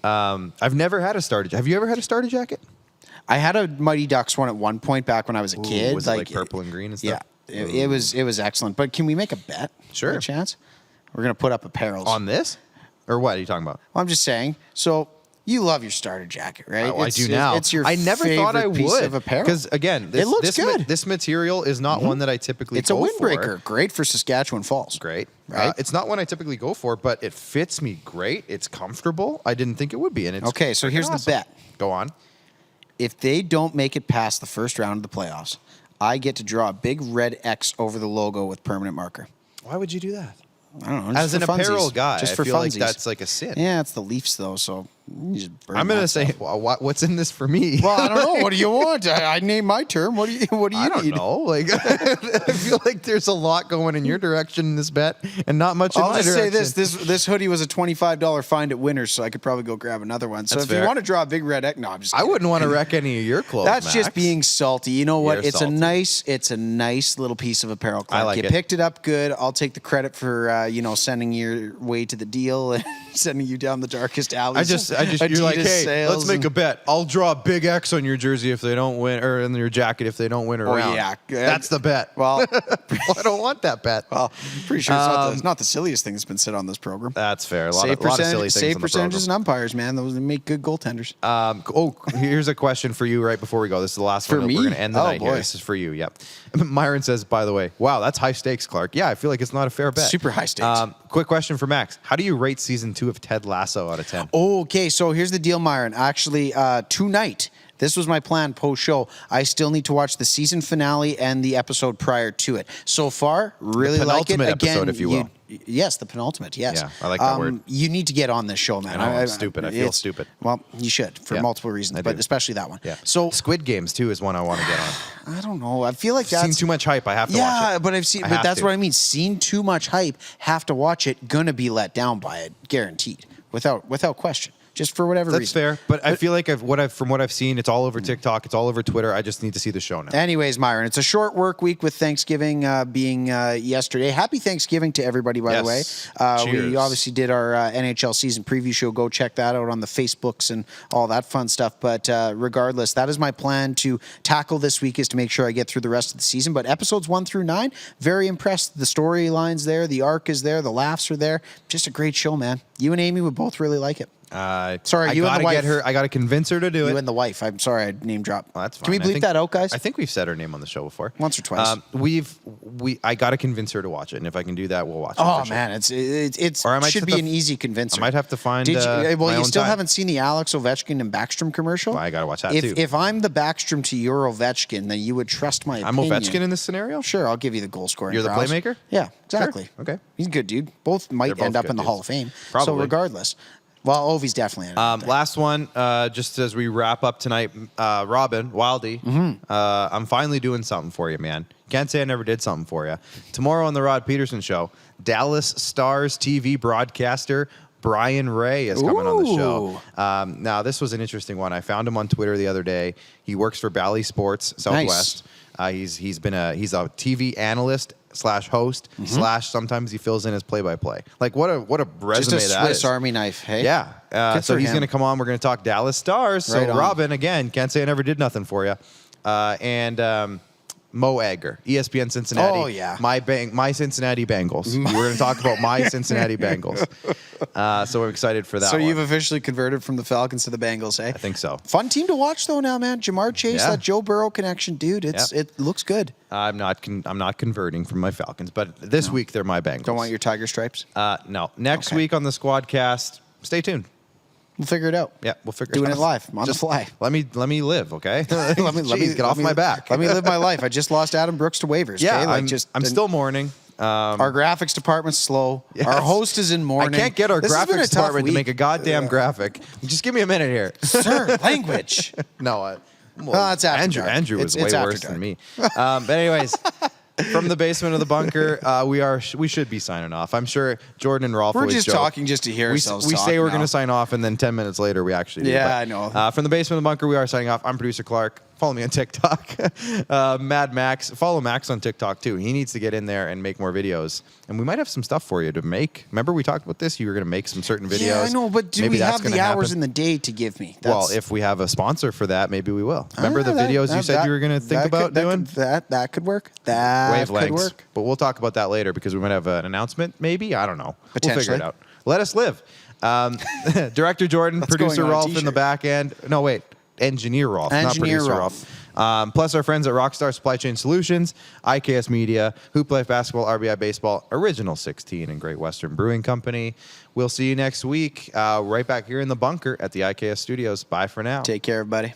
I've never had a starter. Have you ever had a starter jacket? I had a Mighty Ducks one at one point back when I was a kid. Was it like purple and green and stuff? Yeah, it was excellent. But can we make a bet? Sure. By chance? We're going to put up apparels. On this? Or what are you talking about? Well, I'm just saying. So you love your starter jacket, right? Oh, I do now. It's your I never thought I favorite piece would of apparel. because again, it looks good. This material is not one that I typically. It's a go windbreaker. for. Great for Saskatchewan Falls. Great, Right? It's not one I typically go for, but it fits me great. It's comfortable. I didn't think it would be, and it's Okay, so here's awesome. the bet. Go on. If they don't make it past the first round of the playoffs, I get to draw a big red X over the logo with permanent marker. Why would you do that? I don't know. Just As an for funsies. apparel guy, just I for feel like funsies. that's like a sin. Yeah, it's the Leafs though, so you just burn I'm gonna that say, stuff. well, what's in this for me? Well, I don't know. What do you want? I named my term. What do you I don't need? know. Like, I feel like there's a lot going in your direction in this bet, and not much in I'll my just direction. say this hoodie was a $25 find at Winners, so I could probably go grab another one. So That's if fair. you want to draw a big red X, no, I'm just I kidding. wouldn't want to wreck any of your clothes. That's just Max. being salty. You know what? You're It's salty. a nice little piece of apparel. Clark. I like you it. picked it up good. I'll take the credit for sending your way to the deal and sending you down the darkest alleys. I just, you're like, hey, let's make a bet. I'll draw a big X on your jersey if they don't win, or in your jacket if they don't win a round. yeah. That's the bet. Well, I don't want that bet. well, I'm pretty sure it's not the silliest thing that's been said on this program. That's fair. A lot of silly things Save on the percentages program. and umpires, man. Those make good goaltenders. Here's a question for you right before we go. This is the last For one. me? We're going to end the Oh, night here. boy. This is for you. Yep. Myron says, by the way, wow, that's high stakes, Clark. Yeah, I feel like it's not a fair bet. Super high stakes. Quick question for Max. How do you rate season 2 of Ted Lasso out of 10? Okay, so here's the deal, Myron. Actually, tonight, this was my plan post-show. I still need to watch the season finale and the episode prior to it. So far, really like it. penultimate Again, episode, if you will. Yes, the penultimate, yes. Yeah, I like that word. You need to get on this show, man. I know, I'm stupid. I feel it's- stupid. Well, you should, for Yeah, multiple reasons, I but do. especially that one. Yeah. So, Squid Games, too, is one I want to get on. I don't know. I feel like Seen that's... too much hype. I have to watch Yeah, it. but I've seen... I But have that's to. what I mean. Seen too much hype, have to watch it, gonna be let down by it. Guaranteed. Without question. Just for whatever That's reason. fair, but I feel like from what I've seen, it's all over TikTok, it's all over Twitter. I just need to see the show now. Anyways, Myron, it's a short work week with Thanksgiving being yesterday. Happy Thanksgiving to everybody, by the way. Yes. We Cheers. obviously did our NHL season preview show. Go check that out on the Facebooks and all that fun stuff. But regardless, that is my plan to tackle this week, is to make sure I get through the rest of the season. But episodes 1 through 9, very impressed. The storyline's there, the arc is there, the laughs are there. Just a great show, man. You and Amy would both really like it. Sorry, you and the wife. I gotta convince her to do it. You and the wife. I'm sorry, I name dropped. Well, that's fine. Can we I bleep think- that out, guys? I think we've said her name on the show before. Once or twice. I got to convince her to watch it, and if I can do that, we'll watch it. Oh for sure. man, it's Or I might should have be to- an easy convincer. I might have to find. Did you, my well, you own still time. haven't seen the Alex Ovechkin and Backstrom commercial. Well, I gotta watch that if, too. If I'm the Backstrom to your Ovechkin, then you would trust my I'm opinion. Ovechkin in this scenario. Sure, I'll give you the goal scoring. You're the prowess. playmaker? Yeah, exactly. Okay. He's a good dude. Both might They're both end up good in the dudes. Hall of Fame. So Probably. regardless, well, Ovi's definitely in it. Last one, just as we wrap up tonight, Robin Wildy, I'm finally doing something for you, man. Can't say I never did something for you. Tomorrow on the Rod Peterson Show, Dallas Stars TV broadcaster Brian Ray is coming on the Ooh. show. Now, this was an interesting one. I found him on Twitter the other day. He works for Bally Sports Southwest. He's a TV analyst / host / sometimes he fills in as play-by-play. Like what a resume Just a that Swiss is. Army knife, hey? Yeah. Good So for he's him. going to come on. We're going to talk Dallas Stars. So Right on. Robin, again, can't say I never did nothing for you. And Mo Egger, ESPN Cincinnati. Oh, yeah. My Cincinnati Bengals. We're going to talk about my Cincinnati Bengals. So I'm excited for that So one. you've officially converted from the Falcons to the Bengals, eh? I think so. Fun team to watch though now, man. Jamar Chase, Yeah. that Joe Burrow connection, dude. It looks good. I'm not converting from my Falcons, but this week they're my Bengals. Don't want your tiger stripes. No. Next Okay. week on the SquadCast, stay tuned. We'll figure it out. Yeah, we'll figure Doing it out. it live on the fly. Let me live, okay? Let me Jeez, get off my back. Let me live my life. I just lost Adam Brooks to waivers. Yeah, okay? I'm still mourning. Our graphics department's slow. Yes. Our host is in mourning. I can't get our This has been a graphics tough department to week. make a goddamn graphic. Just give me a minute here. Sir, language. No, it's after dark. Andrew was It's way after worse dark. than me. But anyways, from the basement of the bunker, we should be signing off. I'm sure Jordan and Rolf We're always just joke. talking just to hear ourselves We talk say we're now. going to sign off, and then 10 minutes later, we actually do. Yeah, But, I know. from the basement of the bunker, we are signing off. I'm producer Clark. Follow me on TikTok. Mad Max. Follow Max on TikTok, too. He needs to get in there and make more videos. And we might have some stuff for you to make. Remember we talked about this? You were going to make some certain videos. Yeah, I know, but do Maybe we that's have the gonna hours happen. in the day to give me? Well, if we have a sponsor for that, maybe we will. Remember the that- videos you that- said you were going to think about doing? That could work. That could Wavelengths. work. But we'll talk about that later because we might have an announcement, maybe. I don't know. We'll figure Potentially. it out. Let us live. Director Jordan, That's producer going on a Rolf in the t-shirt. back end. No, wait. Engineer Rolf, not Engineer producer Rolf. Rolf. Plus our friends at Rockstar Supply Chain Solutions, IKS Media, Hooplife Basketball, RBI Baseball, Original 16, and Great Western Brewing Company. We'll see you next week right back here in the bunker at the IKS Studios. Bye for now. Take care, everybody.